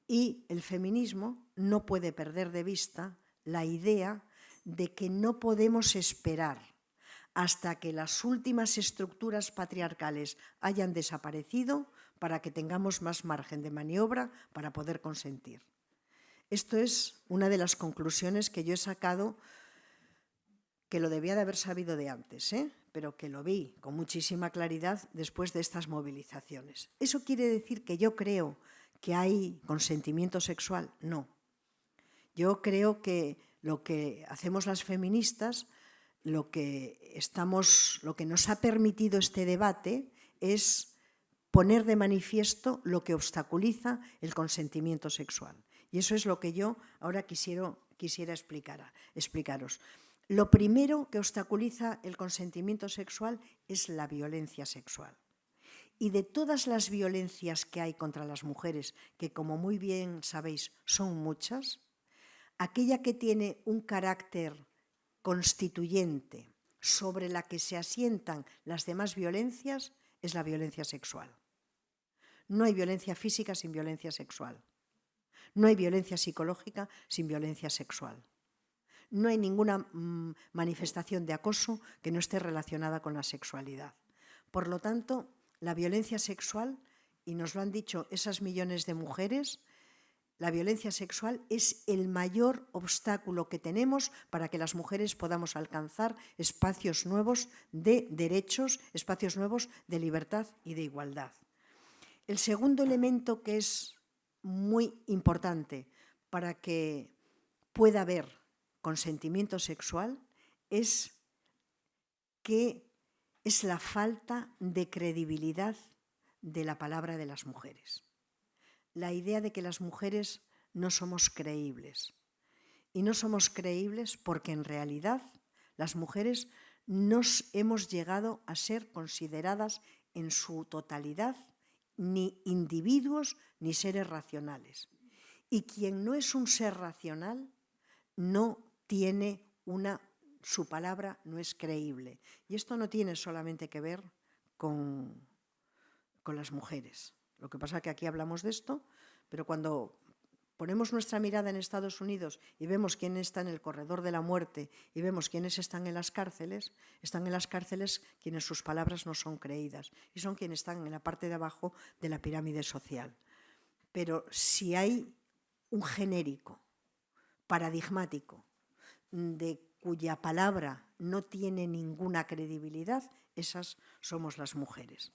Speaker 2: Y el feminismo no puede perder de vista la idea de que no podemos esperar hasta que las últimas estructuras patriarcales hayan desaparecido para que tengamos más margen de maniobra para poder consentir. Esto es una de las conclusiones que yo he sacado, que lo debía de haber sabido de antes, pero que lo vi con muchísima claridad después de estas movilizaciones. ¿Eso quiere decir que yo creo que hay consentimiento sexual? No. Yo creo que lo que hacemos las feministas, lo que nos ha permitido este debate es poner de manifiesto lo que obstaculiza el consentimiento sexual. Y eso es lo que yo ahora quisiera explicaros. Lo primero que obstaculiza el consentimiento sexual es la violencia sexual. Y de todas las violencias que hay contra las mujeres, que como muy bien sabéis son muchas, aquella que tiene un carácter constituyente sobre la que se asientan las demás violencias es la violencia sexual. No hay violencia física sin violencia sexual. No hay violencia psicológica sin violencia sexual. No hay ninguna manifestación de acoso que no esté relacionada con la sexualidad. Por lo tanto, la violencia sexual, y nos lo han dicho esas millones de mujeres, la violencia sexual es el mayor obstáculo que tenemos para que las mujeres podamos alcanzar espacios nuevos de derechos, espacios nuevos de libertad y de igualdad. El segundo elemento que es muy importante para que pueda haber consentimiento sexual es que es la falta de credibilidad de la palabra de las mujeres. La idea de que las mujeres no somos creíbles. Y no somos creíbles porque en realidad las mujeres no hemos llegado a ser consideradas en su totalidad ni individuos ni seres racionales. Y quien no es un ser racional no tiene su palabra no es creíble. Y esto no tiene solamente que ver con las mujeres. Lo que pasa es que aquí hablamos de esto, pero cuando ponemos nuestra mirada en Estados Unidos y vemos quién está en el corredor de la muerte y vemos quiénes están en las cárceles quienes sus palabras no son creídas y son quienes están en la parte de abajo de la pirámide social. Pero si hay un genérico paradigmático de cuya palabra no tiene ninguna credibilidad, esas somos las mujeres.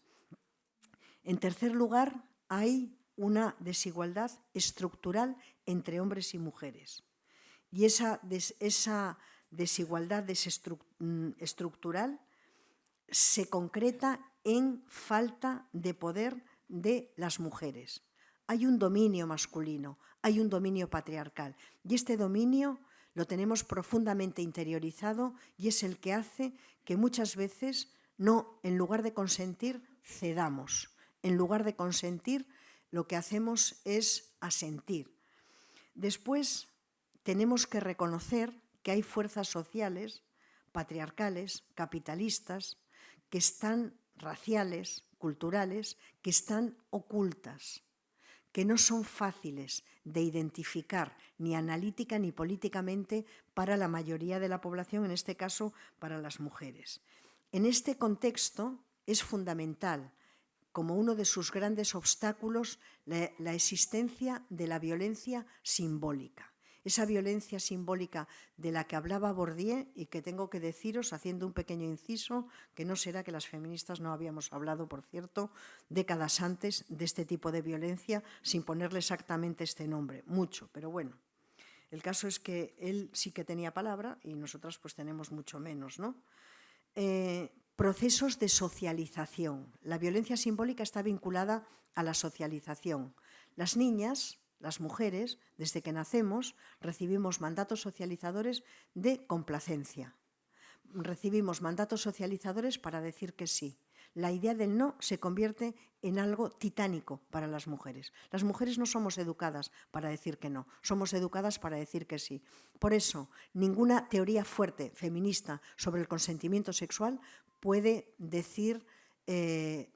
Speaker 2: En tercer lugar, hay una desigualdad estructural entre hombres y mujeres. Y esa desigualdad estructural se concreta en falta de poder de las mujeres. Hay un dominio masculino, hay un dominio patriarcal, y este dominio lo tenemos profundamente interiorizado y es el que hace que muchas veces en lugar de consentir, cedamos. En lugar de consentir, lo que hacemos es asentir. Después, tenemos que reconocer que hay fuerzas sociales, patriarcales, capitalistas, que están raciales, culturales, que están ocultas, que no son fáciles de identificar ni analítica ni políticamente para la mayoría de la población, en este caso para las mujeres. En este contexto es fundamental, como uno de sus grandes obstáculos, la existencia de la violencia simbólica. Esa violencia simbólica de la que hablaba Bourdieu y que tengo que deciros, haciendo un pequeño inciso, que no será que las feministas no habíamos hablado, por cierto, décadas antes de este tipo de violencia sin ponerle exactamente este nombre. Mucho, pero bueno. El caso es que él sí que tenía palabra y nosotras pues tenemos mucho menos, ¿no? Procesos de socialización. La violencia simbólica está vinculada a la socialización. Las niñas, las mujeres, desde que nacemos, recibimos mandatos socializadores de complacencia. Recibimos mandatos socializadores para decir que sí. La idea del no se convierte en algo titánico para las mujeres. Las mujeres no somos educadas para decir que no, somos educadas para decir que sí. Por eso, ninguna teoría fuerte feminista sobre el consentimiento sexual puede decir,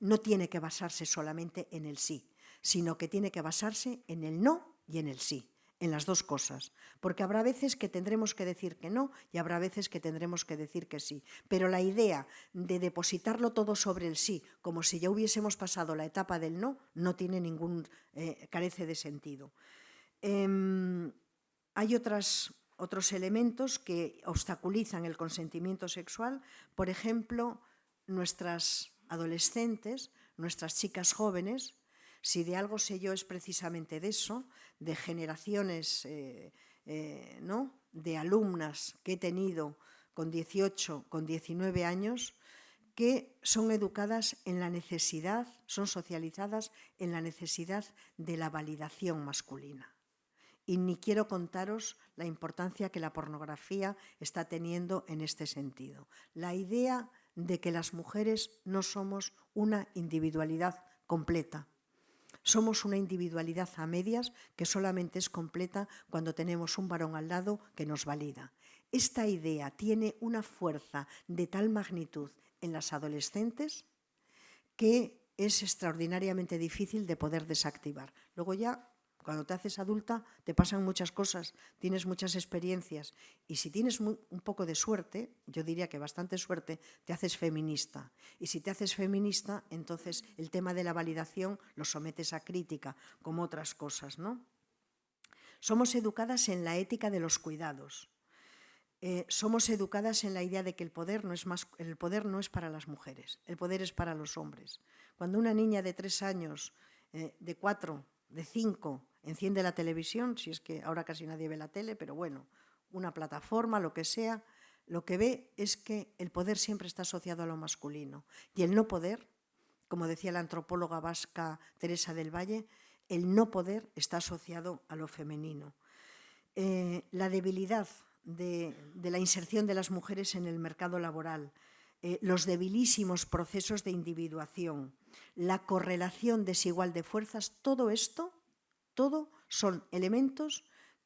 Speaker 2: no tiene que basarse solamente en el sí, sino que tiene que basarse en el no y en el sí, en las dos cosas, porque habrá veces que tendremos que decir que no y habrá veces que tendremos que decir que sí. Pero la idea de depositarlo todo sobre el sí, como si ya hubiésemos pasado la etapa del no, no tiene carece de sentido. Hay otros elementos que obstaculizan el consentimiento sexual, por ejemplo, nuestras adolescentes, nuestras chicas jóvenes. Si de algo sé yo es precisamente de eso, de generaciones ¿no? de alumnas que he tenido con 18, con 19 años, que son educadas en la necesidad, son socializadas en la necesidad de la validación masculina. Y ni quiero contaros la importancia que la pornografía está teniendo en este sentido. La idea de que las mujeres no somos una individualidad completa. Somos una individualidad a medias que solamente es completa cuando tenemos un varón al lado que nos valida. Esta idea tiene una fuerza de tal magnitud en las adolescentes que es extraordinariamente difícil de poder desactivar. Luego ya, cuando te haces adulta, te pasan muchas cosas, tienes muchas experiencias y si tienes un poco de suerte, yo diría que bastante suerte, te haces feminista. Y si te haces feminista, entonces el tema de la validación lo sometes a crítica, como otras cosas, ¿no? Somos educadas en la ética de los cuidados. Somos educadas en la idea de que el poder no es para las mujeres, el poder es para los hombres. Cuando una niña de 3 años, de 4, de 5, enciende la televisión, si es que ahora casi nadie ve la tele, pero bueno, una plataforma, lo que sea, lo que ve es que el poder siempre está asociado a lo masculino. Y el no poder, como decía la antropóloga vasca Teresa del Valle, el no poder está asociado a lo femenino. La debilidad de la inserción de las mujeres en el mercado laboral, los debilísimos procesos de individuación, la correlación desigual de fuerzas, todo esto, todo Son elementos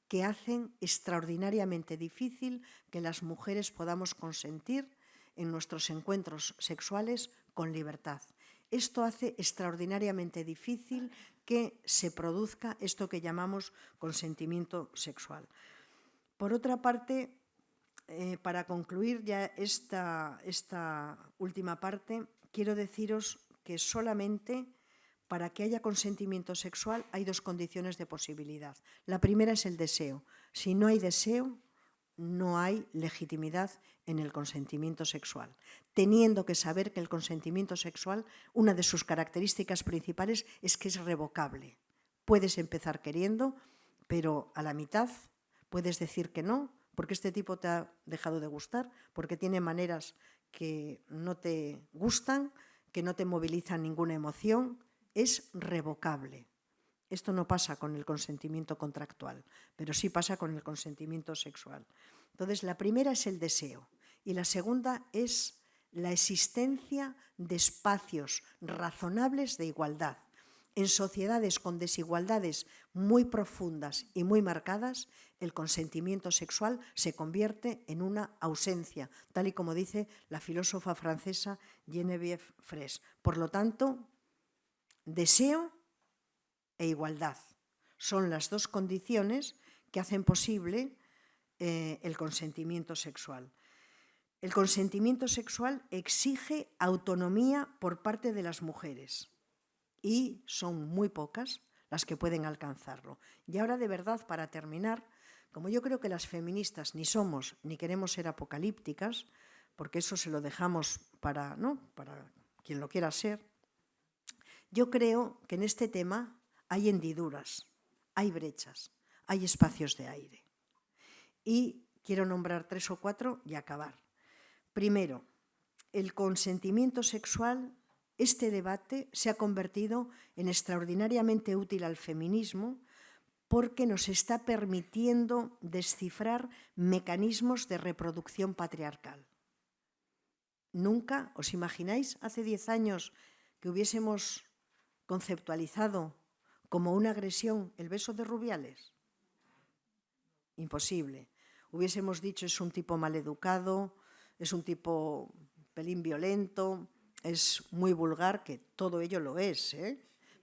Speaker 2: que hacen extraordinariamente difícil que las mujeres podamos consentir en nuestros encuentros sexuales con libertad. Esto hace extraordinariamente difícil que se produzca esto que llamamos consentimiento sexual. Por otra parte, para concluir ya esta última parte, quiero deciros que solamente para que haya consentimiento sexual hay dos condiciones de posibilidad. La primera es el deseo. Si no hay deseo, no hay legitimidad en el consentimiento sexual, teniendo que saber que el consentimiento sexual, una de sus características principales es que es revocable. Puedes empezar queriendo, pero a la mitad puedes decir que no, porque este tipo te ha dejado de gustar, porque tiene maneras que no te gustan, que no te movilizan ninguna emoción. Es revocable. Esto no pasa con el consentimiento contractual, pero sí pasa con el consentimiento sexual. Entonces, la primera es el deseo y la segunda es la existencia de espacios razonables de igualdad. En sociedades con desigualdades muy profundas y muy marcadas, el consentimiento sexual se convierte en una ausencia, tal y como dice la filósofa francesa Geneviève Fraisse. Por lo tanto, deseo e igualdad son las dos condiciones que hacen posible el consentimiento sexual. El consentimiento sexual exige autonomía por parte de las mujeres y son muy pocas las que pueden alcanzarlo. Y ahora, de verdad, para terminar, como yo creo que las feministas ni somos ni queremos ser apocalípticas, porque eso se lo dejamos para quien lo quiera ser, yo creo que en este tema hay hendiduras, hay brechas, hay espacios de aire. Y quiero nombrar 3 o 4 y acabar. Primero, el consentimiento sexual, este debate se ha convertido en extraordinariamente útil al feminismo porque nos está permitiendo descifrar mecanismos de reproducción patriarcal. Nunca, ¿os imagináis hace 10 años que hubiésemos conceptualizado como una agresión el beso de Rubiales? Imposible. Hubiésemos dicho es un tipo maleducado, es un tipo pelín violento, es muy vulgar, que todo ello lo es,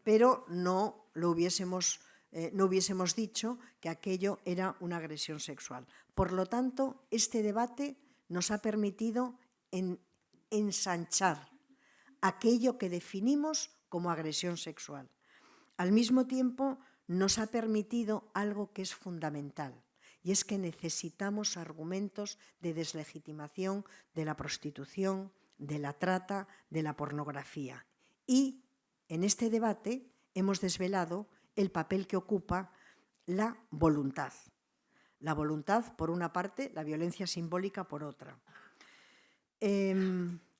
Speaker 2: pero no hubiésemos dicho que aquello era una agresión sexual. Por lo tanto, este debate nos ha permitido ensanchar aquello que definimos como agresión sexual. Al mismo tiempo, nos ha permitido algo que es fundamental, y es que necesitamos argumentos de deslegitimación de la prostitución, de la trata, de la pornografía. Y en este debate hemos desvelado el papel que ocupa la voluntad. La voluntad, por una parte, la violencia simbólica, por otra.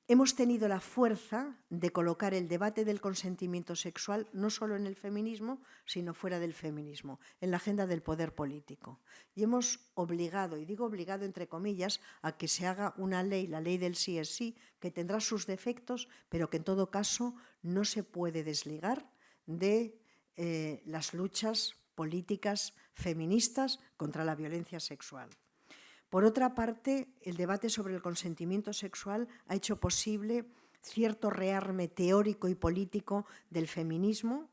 Speaker 2: Hemos tenido la fuerza de colocar el debate del consentimiento sexual no solo en el feminismo, sino fuera del feminismo, en la agenda del poder político. Y hemos obligado, y digo obligado entre comillas, a que se haga una ley, la ley del sí es sí, que tendrá sus defectos, pero que en todo caso no se puede desligar de las luchas políticas feministas contra la violencia sexual. Por otra parte, el debate sobre el consentimiento sexual ha hecho posible cierto rearme teórico y político del feminismo,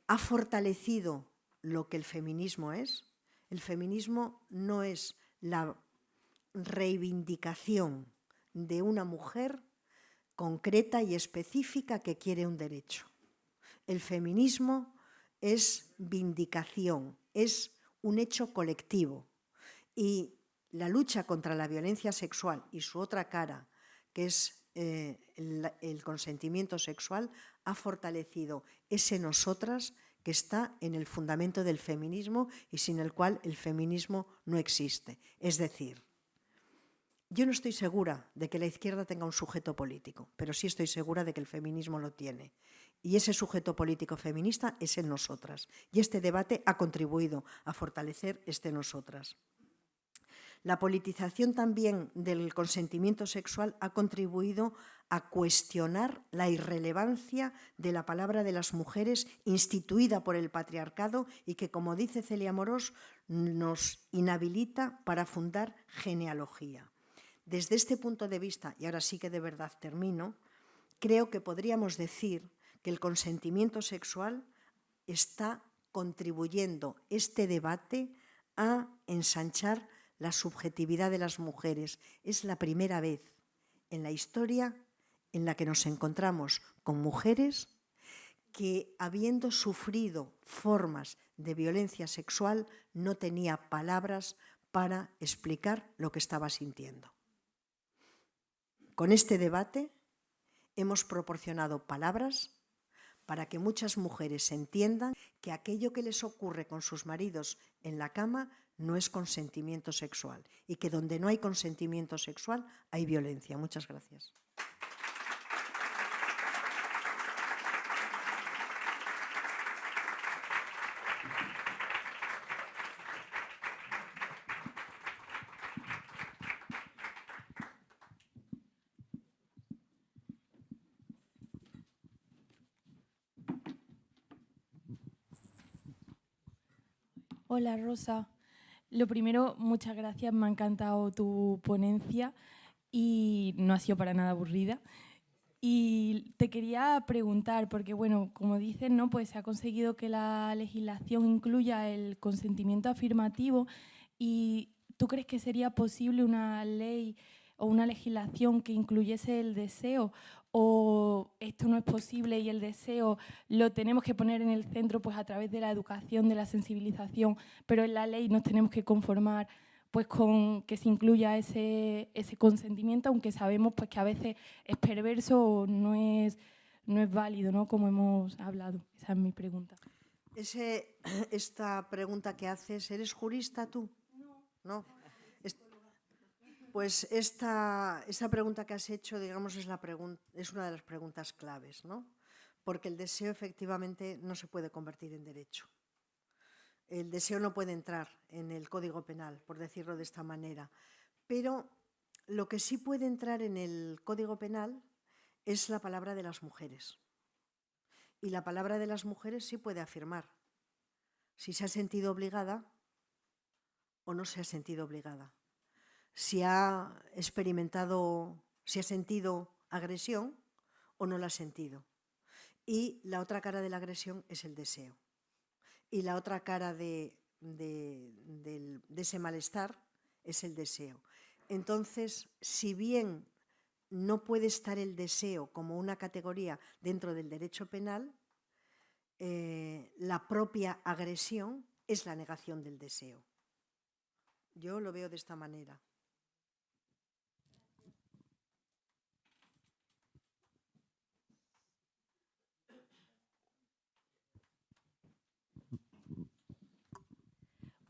Speaker 2: ha fortalecido lo que el feminismo es. El feminismo no es la reivindicación de una mujer concreta y específica que quiere un derecho. El feminismo es vindicación, es un hecho colectivo. Y la lucha contra la violencia sexual y su otra cara, que es el consentimiento sexual, ha fortalecido ese nosotras que está en el fundamento del feminismo y sin el cual el feminismo no existe. Es decir, yo no estoy segura de que la izquierda tenga un sujeto político, pero sí estoy segura de que el feminismo lo tiene. Y ese sujeto político feminista es el nosotras. Y este debate ha contribuido a fortalecer este nosotras. La politización también del consentimiento sexual ha contribuido a cuestionar la irrelevancia de la palabra de las mujeres instituida por el patriarcado y que, como dice Celia Amorós, nos inhabilita para fundar genealogía. Desde este punto de vista, y ahora sí que de verdad termino, creo que podríamos decir que el consentimiento sexual está contribuyendo este debate a ensanchar la subjetividad de las mujeres. Es la primera vez en la historia en la que nos encontramos con mujeres que, habiendo sufrido formas de violencia sexual, no tenía palabras para explicar lo que estaba sintiendo. Con este debate hemos proporcionado palabras para que muchas mujeres entiendan que aquello que les ocurre con sus maridos en la cama no es consentimiento sexual y que donde no hay consentimiento sexual hay violencia. Muchas gracias.
Speaker 3: Hola, Rosa. Lo primero, muchas gracias, me ha encantado tu ponencia y no ha sido para nada aburrida. Y te quería preguntar, porque bueno, como dices, ¿no? Pues se ha conseguido que la legislación incluya el consentimiento afirmativo y ¿tú crees que sería posible una ley o una legislación que incluyese el deseo? ¿O esto no es posible y el deseo lo tenemos que poner en el centro pues a través de la educación, de la sensibilización, pero en la ley nos tenemos que conformar pues con que se incluya ese consentimiento, aunque sabemos pues que a veces es perverso o no es válido, ¿no? Como hemos hablado. Esa es mi pregunta.
Speaker 2: Esta pregunta que haces, ¿eres jurista tú? No. Pues esta pregunta que has hecho, digamos, es una de las preguntas claves, ¿no? Porque el deseo efectivamente no se puede convertir en derecho. El deseo no puede entrar en el Código Penal, por decirlo de esta manera. Pero lo que sí puede entrar en el Código Penal es la palabra de las mujeres. Y la palabra de las mujeres sí puede afirmar si se ha sentido obligada o no se ha sentido obligada. Si ha experimentado, si ha sentido agresión o no la ha sentido. Y la otra cara de la agresión es el deseo. Y la otra cara de ese malestar es el deseo. Entonces, si bien no puede estar el deseo como una categoría dentro del derecho penal, la propia agresión es la negación del deseo. Yo lo veo de esta manera.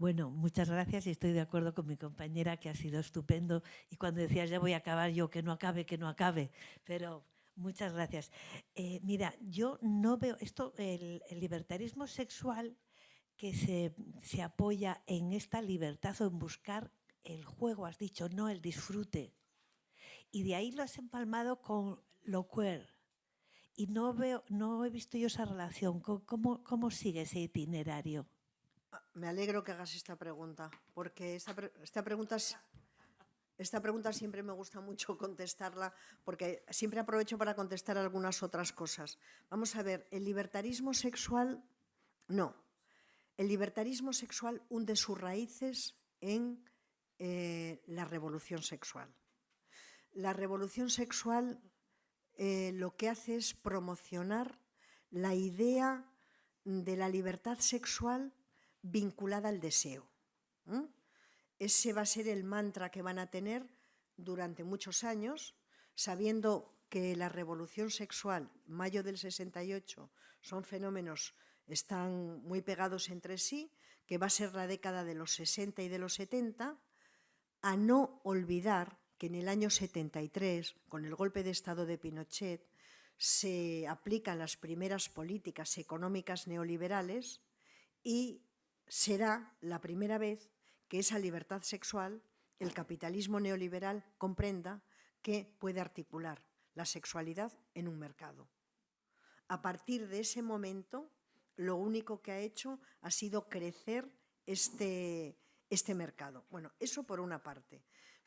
Speaker 4: Bueno, muchas gracias y estoy de acuerdo con mi compañera que ha sido estupendo. Y cuando decías ya voy a acabar yo, que no acabe, pero muchas gracias. Mira, yo no veo esto, el libertarismo sexual que se apoya en esta libertad o en buscar el juego, has dicho, no el disfrute. Y de ahí lo has empalmado con lo queer. Y no he visto yo esa relación. ¿Cómo sigue ese itinerario?
Speaker 2: Me alegro que hagas esta pregunta, porque esta pregunta siempre me gusta mucho contestarla, porque siempre aprovecho para contestar algunas otras cosas. Vamos a ver, el libertarismo sexual, no. El libertarismo sexual hunde sus raíces en la revolución sexual. La revolución sexual lo que hace es promocionar la idea de la libertad sexual vinculada al deseo. Ese va a ser el mantra que van a tener durante muchos años, sabiendo que la revolución sexual, mayo del 68, son fenómenos, están muy pegados entre sí, que va a ser la década de los 60 y de los 70, a no olvidar que en el año 73, con el golpe de Estado de Pinochet, se aplican las primeras políticas económicas neoliberales y será la primera vez que esa libertad sexual el capitalismo neoliberal comprenda que puede articular la sexualidad en un mercado. A partir de ese momento, lo único que ha hecho ha sido crecer este mercado. Bueno, eso por una parte.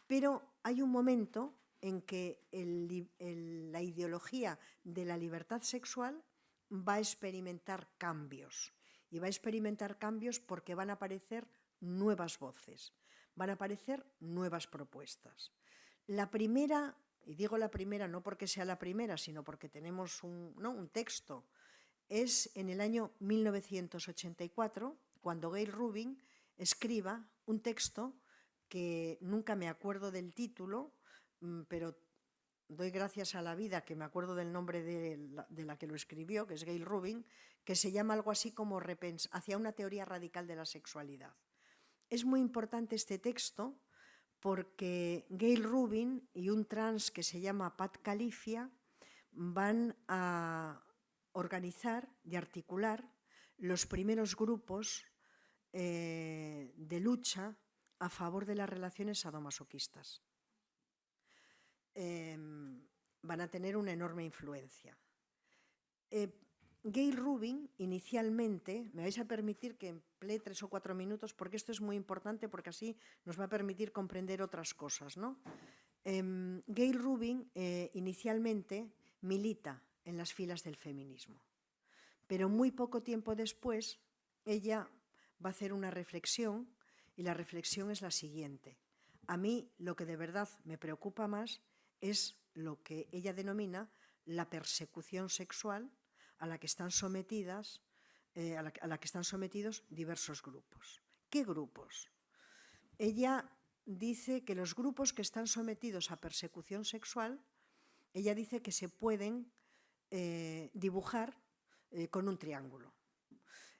Speaker 2: Pero hay un momento en que la ideología de la libertad sexual va a experimentar cambios. Y va a experimentar cambios porque van a aparecer nuevas voces, van a aparecer nuevas propuestas. La primera, y digo la primera no porque sea la primera, sino porque tenemos un texto, es en el año 1984, cuando Gayle Rubin escriba un texto que nunca me acuerdo del título, pero doy gracias a la vida que me acuerdo del nombre de la que lo escribió, que es Gayle Rubin, que se llama algo así como Hacia una teoría radical de la sexualidad. Es muy importante este texto porque Gayle Rubin y un trans que se llama Pat Califia van a organizar y articular los primeros grupos de lucha a favor de las relaciones sadomasoquistas. Van a tener una enorme influencia. Gayle Rubin, inicialmente, me vais a permitir que emplee 3 o 4 minutos porque esto es muy importante porque así nos va a permitir comprender otras cosas, ¿no? Gayle Rubin inicialmente milita en las filas del feminismo, pero muy poco tiempo después ella va a hacer una reflexión y la reflexión es la siguiente. A mí lo que de verdad me preocupa más es lo que ella denomina la persecución sexual a la que están sometidos diversos grupos. ¿Qué grupos? Ella dice que los grupos que están sometidos a persecución sexual, ella dice que se pueden dibujar con un triángulo.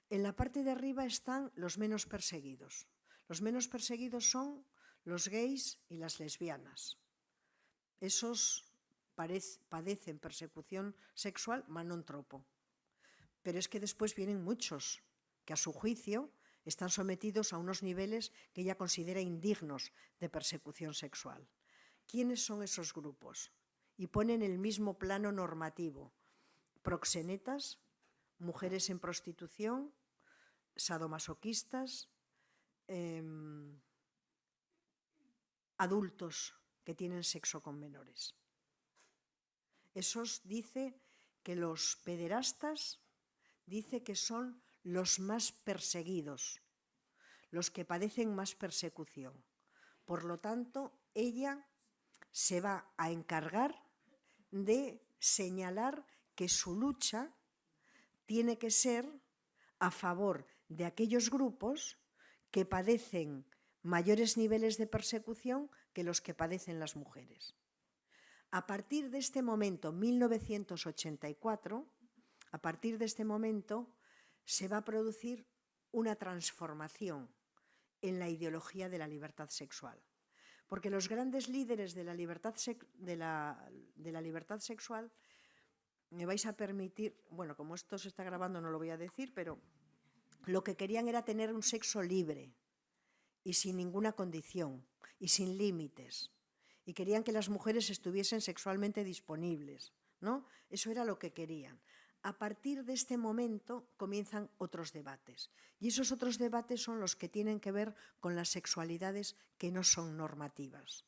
Speaker 2: En la parte de arriba están los menos perseguidos. Los menos perseguidos son los gays y las lesbianas. Esos padecen persecución sexual ma non tropo. Pero es que después vienen muchos que a su juicio están sometidos a unos niveles que ella considera indignos de persecución sexual. ¿Quiénes son esos grupos? Y ponen el mismo plano normativo. Proxenetas, mujeres en prostitución, sadomasoquistas, adultos que tienen sexo con menores. Esos dice que los pederastas dice que son los más perseguidos, los que padecen más persecución. Por lo tanto, ella se va a encargar de señalar que su lucha tiene que ser a favor de aquellos grupos que padecen mayores niveles de persecución que los que padecen las mujeres. A partir de este momento, 1984, a partir de este momento se va a producir una transformación en la ideología de la libertad sexual. Porque los grandes líderes de la libertad sexual, me vais a permitir, bueno, como esto se está grabando no lo voy a decir, pero lo que querían era tener un sexo libre y sin ninguna condición y sin límites. Y querían que las mujeres estuviesen sexualmente disponibles, ¿no? Eso era lo que querían. A partir de este momento comienzan otros debates. Y esos otros debates son los que tienen que ver con las sexualidades que no son normativas.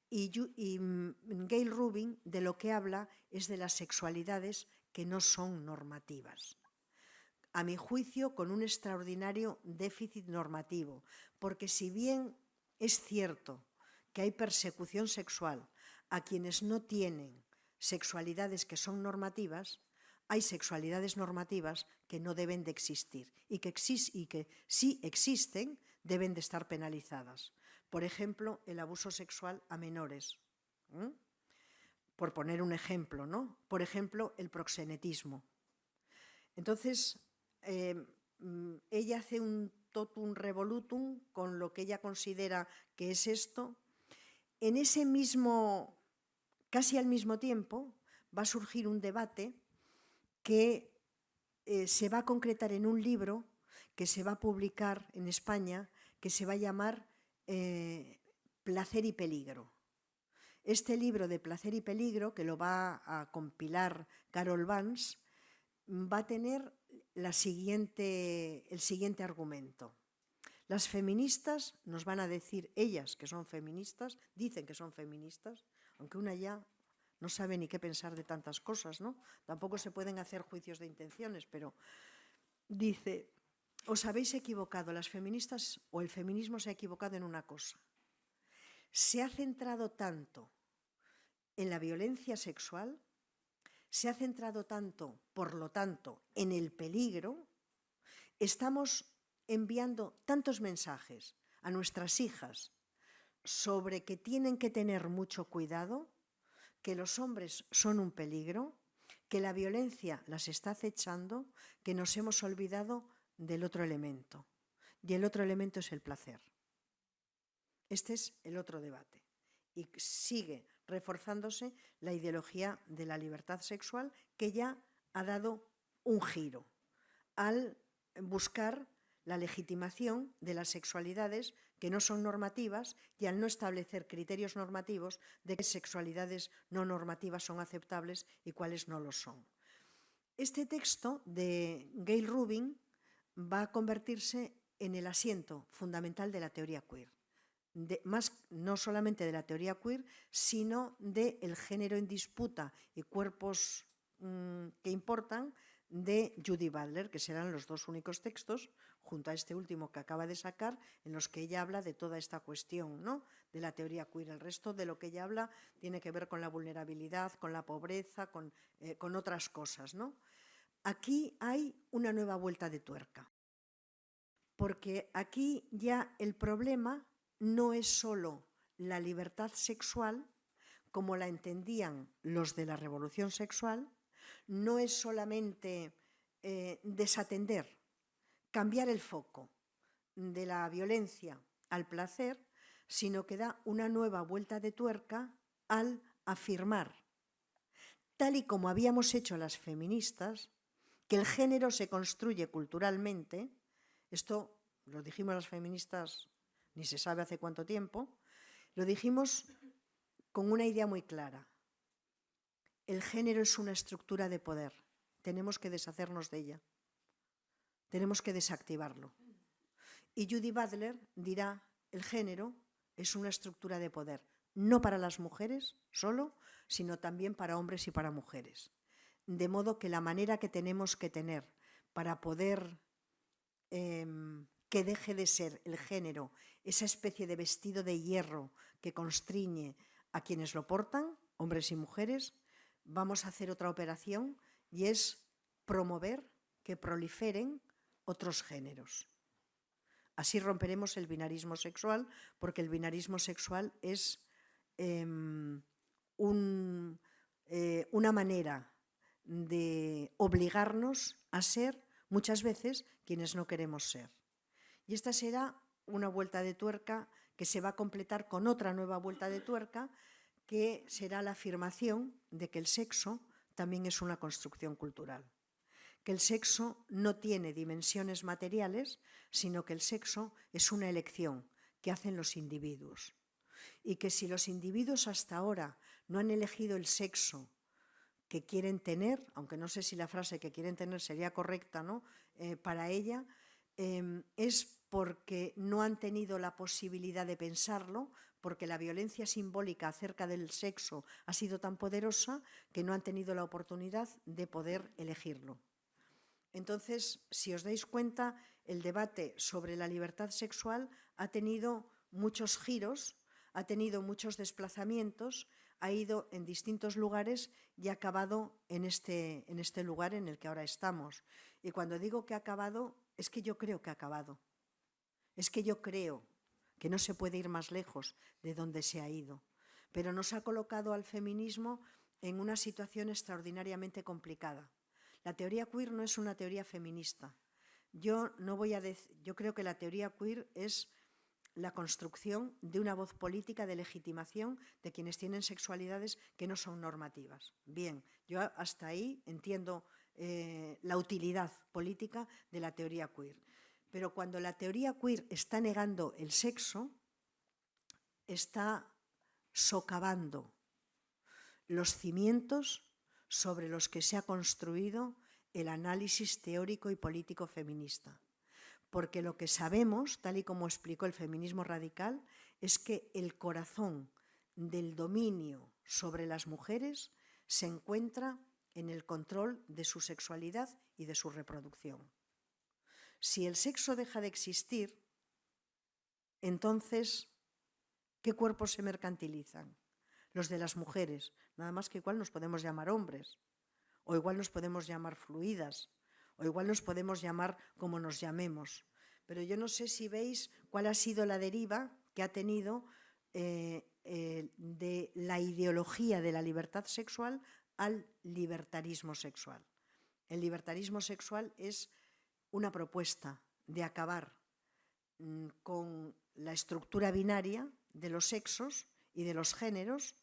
Speaker 2: Y Gayle Rubin de lo que habla es de las sexualidades que no son normativas. A mi juicio, con un extraordinario déficit normativo, porque si bien es cierto que hay persecución sexual a quienes no tienen sexualidades que son normativas, hay sexualidades normativas que no deben de existir y que si existen deben de estar penalizadas. Por ejemplo, el abuso sexual a menores. Por poner un ejemplo, ¿no? Por ejemplo, el proxenetismo. Entonces, ella hace un totum revolutum con lo que ella considera que es esto. En ese mismo, casi al mismo tiempo, va a surgir un debate que se va a concretar en un libro que se va a publicar en España, que se va a llamar Placer y peligro. Este libro de Placer y peligro, que lo va a compilar Carol Vance, va a tener el siguiente argumento. Las feministas nos van a decir, ellas que son feministas, dicen que son feministas, aunque una ya no sabe ni qué pensar de tantas cosas, ¿no? Tampoco se pueden hacer juicios de intenciones, pero dice, os habéis equivocado, las feministas o el feminismo se ha equivocado en una cosa. Se ha centrado tanto en la violencia sexual, se ha centrado tanto, por lo tanto, en el peligro, estamos enviando tantos mensajes a nuestras hijas sobre que tienen que tener mucho cuidado, que los hombres son un peligro, que la violencia las está acechando, que nos hemos olvidado del otro elemento. Y el otro elemento es el placer. Este es el otro debate. Y sigue reforzándose la ideología de la libertad sexual, que ya ha dado un giro al buscar la legitimación de las sexualidades que no son normativas y al no establecer criterios normativos de qué sexualidades no normativas son aceptables y cuáles no lo son. Este texto de Gayle Rubin va a convertirse en el asiento fundamental de la teoría queer. No solamente de la teoría queer, sino del género en disputa y cuerpos que importan de Judy Butler, que serán los dos únicos textos, junto a este último que acaba de sacar, en los que ella habla de toda esta cuestión, ¿no?, de la teoría queer. El resto de lo que ella habla tiene que ver con la vulnerabilidad, con la pobreza, con otras cosas, ¿no? Aquí hay una nueva vuelta de tuerca, porque aquí ya el problema no es solo la libertad sexual, como la entendían los de la revolución sexual, no es solamente desatender, cambiar el foco de la violencia al placer, sino que da una nueva vuelta de tuerca al afirmar, tal y como habíamos hecho las feministas, que el género se construye culturalmente. Esto lo dijimos las feministas, ni se sabe hace cuánto tiempo, lo dijimos con una idea muy clara. El género es una estructura de poder, tenemos que deshacernos de ella, tenemos que desactivarlo. Y Judy Butler dirá, el género es una estructura de poder, no para las mujeres solo, sino también para hombres y para mujeres. De modo que la manera que tenemos que tener para poder que deje de ser el género esa especie de vestido de hierro que constriñe a quienes lo portan, hombres y mujeres, vamos a hacer otra operación y es promover que proliferen otros géneros. Así romperemos el binarismo sexual, porque el binarismo sexual es una manera de obligarnos a ser muchas veces quienes no queremos ser. Y esta será una vuelta de tuerca que se va a completar con otra nueva vuelta de tuerca, que será la afirmación de que el sexo también es una construcción cultural, que el sexo no tiene dimensiones materiales, sino que el sexo es una elección que hacen los individuos, y que si los individuos hasta ahora no han elegido el sexo que quieren tener, aunque no sé si la frase que quieren tener sería correcta, ¿no?, para ella, es porque no han tenido la posibilidad de pensarlo, porque la violencia simbólica acerca del sexo ha sido tan poderosa que no han tenido la oportunidad de poder elegirlo. Entonces, si os dais cuenta, el debate sobre la libertad sexual ha tenido muchos giros, ha tenido muchos desplazamientos, ha ido en distintos lugares y ha acabado en este lugar en el que ahora estamos. Y cuando digo que ha acabado, es que yo creo que ha acabado. Es que yo creo que no se puede ir más lejos de donde se ha ido. Pero nos ha colocado al feminismo en una situación extraordinariamente complicada. La teoría queer no es una teoría feminista. Yo creo que la teoría queer es la construcción de una voz política de legitimación de quienes tienen sexualidades que no son normativas. Bien, yo hasta ahí entiendo la utilidad política de la teoría queer. Pero cuando la teoría queer está negando el sexo, está socavando los cimientos sobre los que se ha construido el análisis teórico y político feminista. Porque lo que sabemos, tal y como explicó el feminismo radical, es que el corazón del dominio sobre las mujeres se encuentra en el control de su sexualidad y de su reproducción. Si el sexo deja de existir, entonces, ¿qué cuerpos se mercantilizan? Los de las mujeres, nada más que igual nos podemos llamar hombres, o igual nos podemos llamar fluidas, o igual nos podemos llamar como nos llamemos. Pero yo no sé si veis cuál ha sido la deriva que ha tenido de la ideología de la libertad sexual al libertarismo sexual. El libertarismo sexual es una propuesta de acabar con la estructura binaria de los sexos y de los géneros,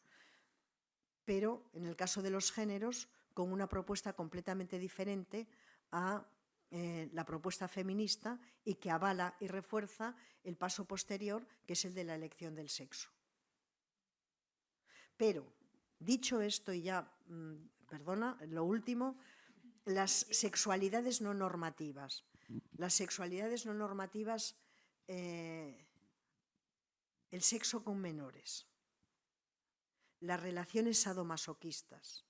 Speaker 2: pero en el caso de los géneros con una propuesta completamente diferente a la propuesta feminista y que avala y refuerza el paso posterior, que es el de la elección del sexo. Pero, dicho esto, y ya, perdona, lo último, las sexualidades no normativas. Las sexualidades no normativas, el sexo con menores, las relaciones sadomasoquistas,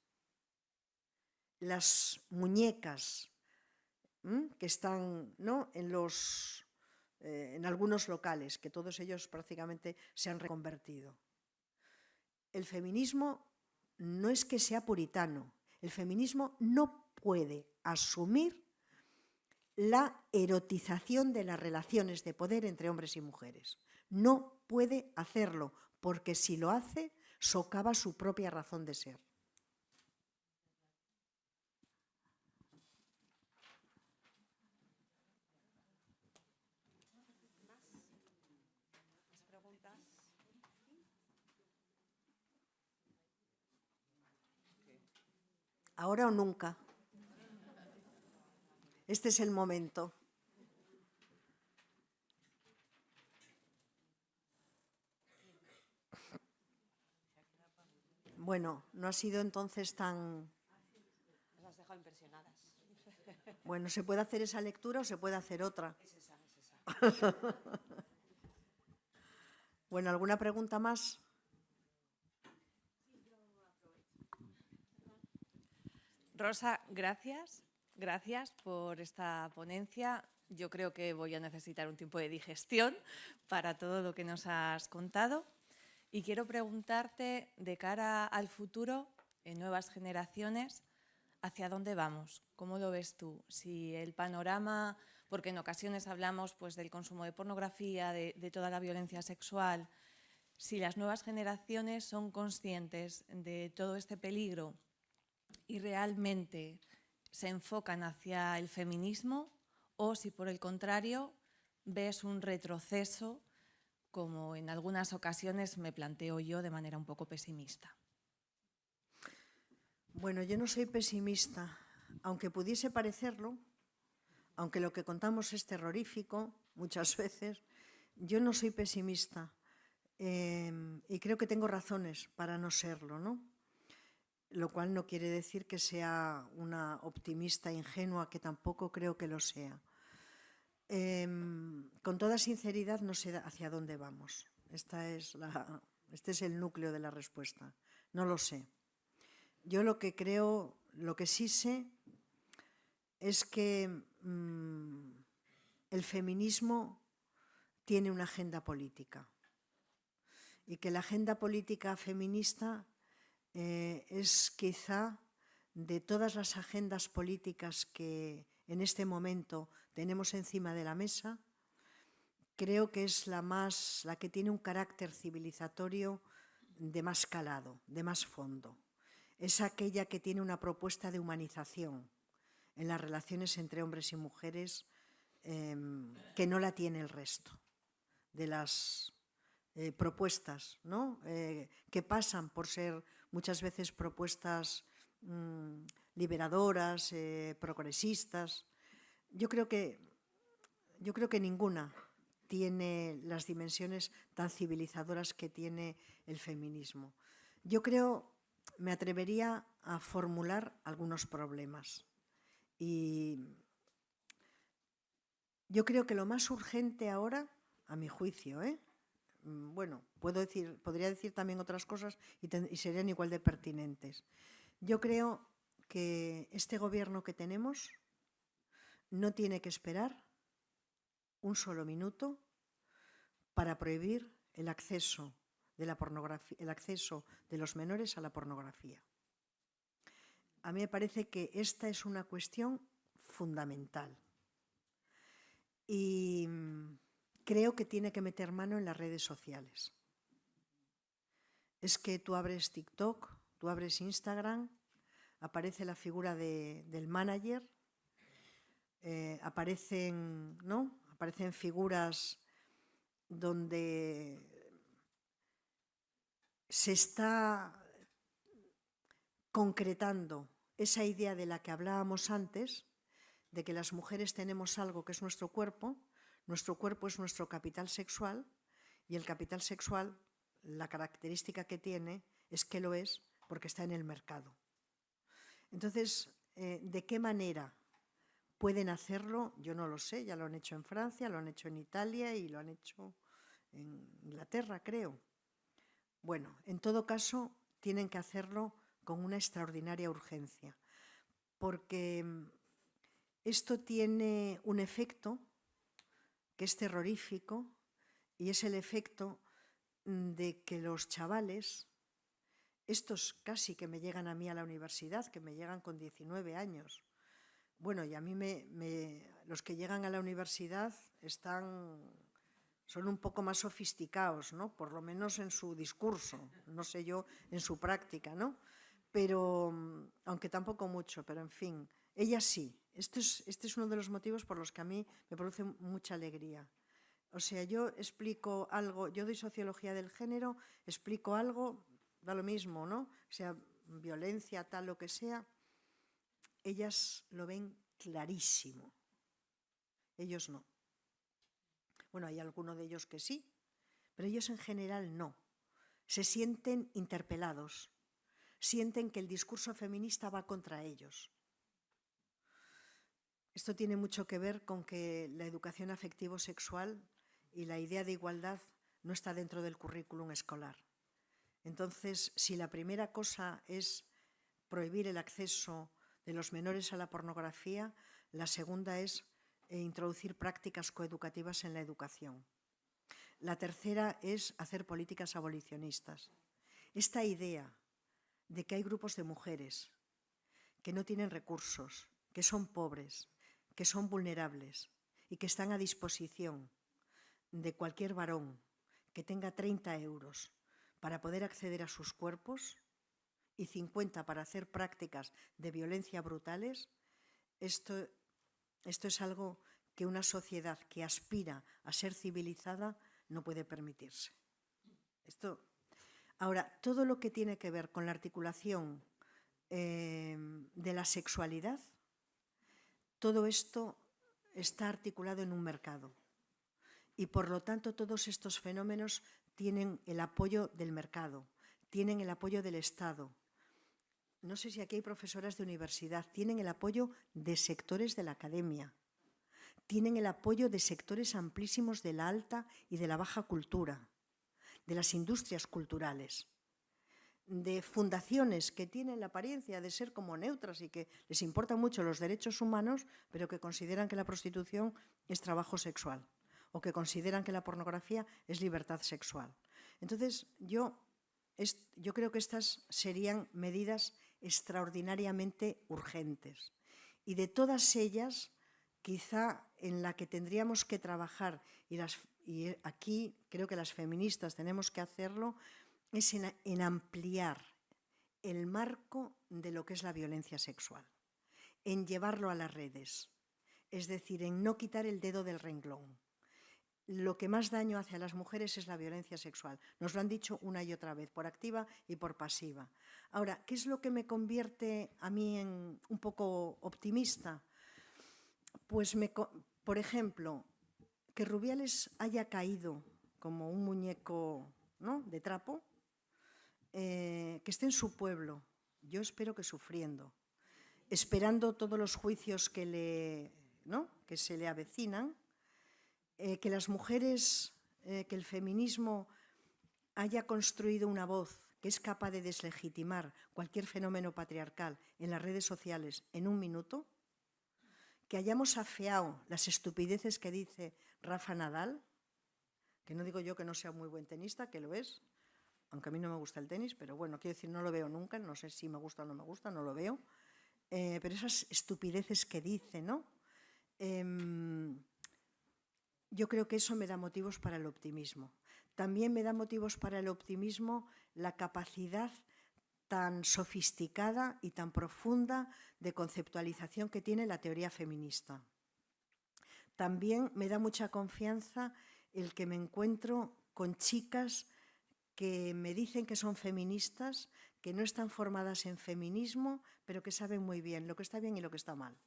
Speaker 2: las muñecas que están, ¿no?, en algunos locales, que todos ellos prácticamente se han reconvertido. El feminismo no es que sea puritano, el feminismo no puede asumir la erotización de las relaciones de poder entre hombres y mujeres. No puede hacerlo, porque si lo hace, socava su propia razón de ser. Ahora o nunca. Este es el momento. Bueno, no ha sido entonces tan...
Speaker 5: Nos has dejado impresionadas.
Speaker 2: Bueno, ¿se puede hacer esa lectura o se puede hacer otra?
Speaker 5: Es esa.
Speaker 2: Bueno, ¿alguna pregunta más?
Speaker 5: Rosa, gracias por esta ponencia. Yo creo que voy a necesitar un tiempo de digestión para todo lo que nos has contado. Y quiero preguntarte, de cara al futuro, en nuevas generaciones, ¿hacia dónde vamos? ¿Cómo lo ves tú? Si el panorama, porque en ocasiones hablamos pues, del consumo de pornografía, de toda la violencia sexual, si las nuevas generaciones son conscientes de todo este peligro y realmente se enfocan hacia el feminismo, o si por el contrario ves un retroceso, como en algunas ocasiones me planteo yo de manera un poco pesimista.
Speaker 2: Bueno, yo no soy pesimista, aunque pudiese parecerlo, aunque lo que contamos es terrorífico muchas veces, yo no soy pesimista y creo que tengo razones para no serlo, ¿no? Lo cual no quiere decir que sea una optimista ingenua, que tampoco creo que lo sea. Con toda sinceridad no sé hacia dónde vamos. Este es el núcleo de la respuesta. No lo sé. Yo lo que creo, lo que sí sé es que el feminismo tiene una agenda política y que la agenda política feminista es quizá de todas las agendas políticas que en este momento tenemos encima de la mesa, creo que es la que tiene un carácter civilizatorio de más calado, de más fondo. Es aquella que tiene una propuesta de humanización en las relaciones entre hombres y mujeres que no la tiene el resto de las propuestas, ¿no? Que pasan por ser muchas veces propuestas liberadoras, progresistas. Yo creo que ninguna tiene las dimensiones tan civilizadoras que tiene el feminismo. Yo creo, me atrevería a formular algunos problemas. Y yo creo que lo más urgente ahora, a mi juicio, bueno, podría decir también otras cosas y serían igual de pertinentes. Yo creo que este gobierno que tenemos no tiene que esperar un solo minuto para prohibir el acceso de la pornografía, el acceso de los menores a la pornografía. A mí me parece que esta es una cuestión fundamental y creo que tiene que meter mano en las redes sociales. Es que tú abres TikTok, tú abres Instagram, aparece la figura del manager, aparecen figuras donde se está concretando esa idea de la que hablábamos antes, de que las mujeres tenemos algo que es nuestro cuerpo es nuestro capital sexual y el capital sexual, la característica que tiene es que lo es porque está en el mercado. Entonces, ¿de qué manera pueden hacerlo? Yo no lo sé, ya lo han hecho en Francia, lo han hecho en Italia y lo han hecho en Inglaterra, creo. Bueno, en todo caso, tienen que hacerlo con una extraordinaria urgencia, porque esto tiene un efecto que es terrorífico y es el efecto de que los chavales, estos casi que me llegan a mí a la universidad, que me llegan con 19 años, bueno, y a mí los que llegan a la universidad son un poco más sofisticados, ¿no? Por lo menos en su discurso, no sé yo en su práctica, ¿no? Pero, aunque tampoco mucho, pero en fin, ellas sí. Este es uno de los motivos por los que a mí me produce mucha alegría. O sea, yo explico algo, yo doy sociología del género, explico algo, da lo mismo, ¿no? O sea, violencia, tal, lo que sea, ellas lo ven clarísimo. Ellos no. Bueno, hay alguno de ellos que sí, pero ellos en general no. Se sienten interpelados, sienten que el discurso feminista va contra ellos. Esto tiene mucho que ver con que la educación afectivo-sexual y la idea de igualdad no está dentro del currículum escolar. Entonces, si la primera cosa es prohibir el acceso de los menores a la pornografía, la segunda es introducir prácticas coeducativas en la educación. La tercera es hacer políticas abolicionistas. Esta idea de que hay grupos de mujeres que no tienen recursos, que son pobres, que son vulnerables y que están a disposición de cualquier varón que tenga 30 euros para poder acceder a sus cuerpos y 50 para hacer prácticas de violencia brutales, esto es algo que una sociedad que aspira a ser civilizada no puede permitirse. Ahora, todo lo que tiene que ver con la articulación de la sexualidad, todo esto está articulado en un mercado y, por lo tanto, todos estos fenómenos tienen el apoyo del mercado, tienen el apoyo del Estado. No sé si aquí hay profesoras de universidad, tienen el apoyo de sectores de la academia, tienen el apoyo de sectores amplísimos de la alta y de la baja cultura, de las industrias culturales, de fundaciones que tienen la apariencia de ser como neutras y que les importan mucho los derechos humanos, pero que consideran que la prostitución es trabajo sexual o que consideran que la pornografía es libertad sexual. Entonces, yo creo que estas serían medidas extraordinariamente urgentes. Y de todas ellas, quizá en la que tendríamos que trabajar, y aquí creo que las feministas tenemos que hacerlo, es en ampliar el marco de lo que es la violencia sexual, en llevarlo a las redes, es decir, en no quitar el dedo del renglón. Lo que más daño hace a las mujeres es la violencia sexual. Nos lo han dicho una y otra vez, por activa y por pasiva. Ahora, ¿qué es lo que me convierte a mí en un poco optimista? Pues, por ejemplo, que Rubiales haya caído como un muñeco, ¿no?, de trapo, que esté en su pueblo, yo espero que sufriendo, esperando todos los juicios que se le avecinan, que las mujeres, que el feminismo haya construido una voz que es capaz de deslegitimar cualquier fenómeno patriarcal en las redes sociales en un minuto, que hayamos afeado las estupideces que dice Rafa Nadal, que no digo yo que no sea muy buen tenista, que lo es, aunque a mí no me gusta el tenis, pero bueno, quiero decir, no lo veo nunca, no sé si me gusta o no me gusta, no lo veo, pero esas estupideces que dice, ¿no? Yo creo que eso me da motivos para el optimismo. También me da motivos para el optimismo la capacidad tan sofisticada y tan profunda de conceptualización que tiene la teoría feminista. También me da mucha confianza el que me encuentro con chicas que me dicen que son feministas, que no están formadas en feminismo, pero que saben muy bien lo que está bien y lo que está mal.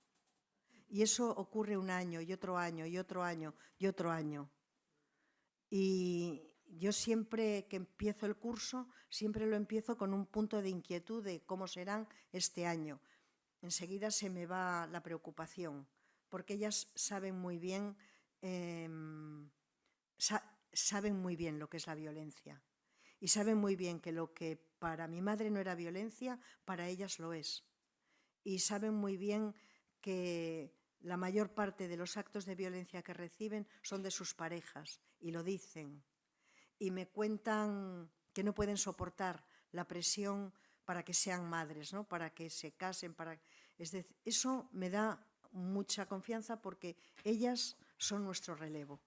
Speaker 2: Y eso ocurre un año y otro año y otro año y otro año. Y yo siempre que empiezo el curso, siempre lo empiezo con un punto de inquietud de cómo serán este año. Enseguida se me va la preocupación, porque ellas saben muy bien, saben muy bien lo que es la violencia. Y saben muy bien que lo que para mi madre no era violencia, para ellas lo es. Y saben muy bien que la mayor parte de los actos de violencia que reciben son de sus parejas, y lo dicen. Y me cuentan que no pueden soportar la presión para que sean madres, ¿no?, para que se casen. Es decir, eso me da mucha confianza porque ellas son nuestro relevo.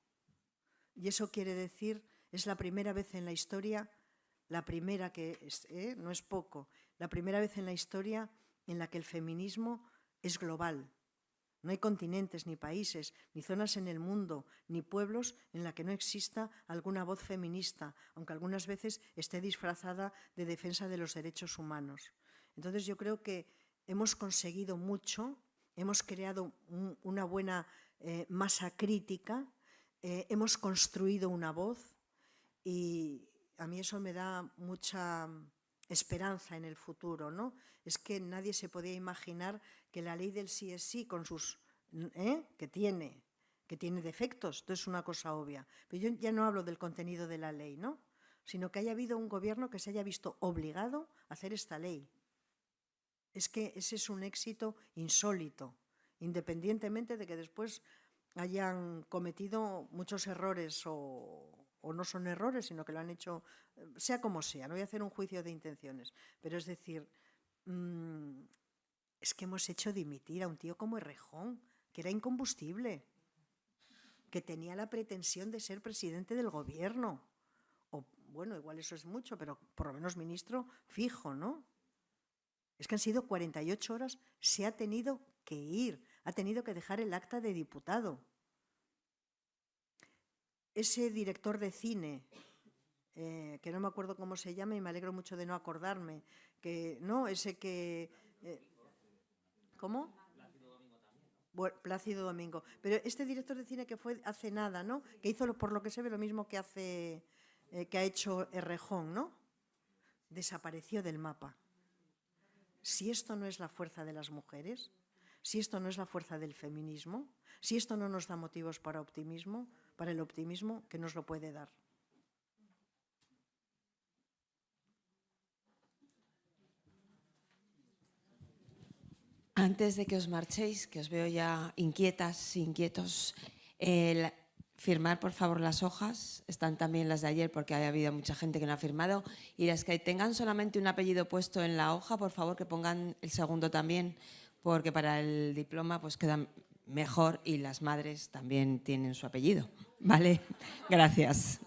Speaker 2: Y eso quiere decir, es la primera vez en la historia, la primera no es poco, la primera vez en la historia en la que el feminismo es global. No hay continentes, ni países, ni zonas en el mundo, ni pueblos en la que no exista alguna voz feminista, aunque algunas veces esté disfrazada de defensa de los derechos humanos. Entonces yo creo que hemos conseguido mucho, hemos creado una buena masa crítica, hemos construido una voz y a mí eso me da mucha esperanza en el futuro, ¿no? Es que nadie se podía imaginar que la ley del sí es sí, con sus que tiene defectos, esto es una cosa obvia. Pero yo ya no hablo del contenido de la ley, ¿no?, sino que haya habido un gobierno que se haya visto obligado a hacer esta ley. Es que ese es un éxito insólito, independientemente de que después hayan cometido muchos errores o no son errores, sino que lo han hecho, sea como sea, no voy a hacer un juicio de intenciones, pero es decir, es que hemos hecho dimitir a un tío como Errejón, que era incombustible, que tenía la pretensión de ser presidente del gobierno, o bueno, igual eso es mucho, pero por lo menos ministro fijo, ¿no? Es que han sido 48 horas, se ha tenido que ir, ha tenido que dejar el acta de diputado. Ese director de cine, que no me acuerdo cómo se llama y me alegro mucho de no acordarme, que no, ese que... ¿Cómo? Bueno, Plácido Domingo. Pero este director de cine que fue hace nada, ¿no?, que hizo, por lo que se ve, lo mismo que ha hecho Errejón, ¿no?, desapareció del mapa. Si esto no es la fuerza de las mujeres, si esto no es la fuerza del feminismo, si esto no nos da motivos para el optimismo, ¿qué nos lo puede dar?
Speaker 6: Antes de que os marchéis, que os veo ya inquietas, inquietos, firmar por favor las hojas, están también las de ayer porque ha habido mucha gente que no ha firmado, y las que tengan solamente un apellido puesto en la hoja, por favor que pongan el segundo también, porque para el diploma pues queda mejor y las madres también tienen su apellido. ¿Vale? Gracias.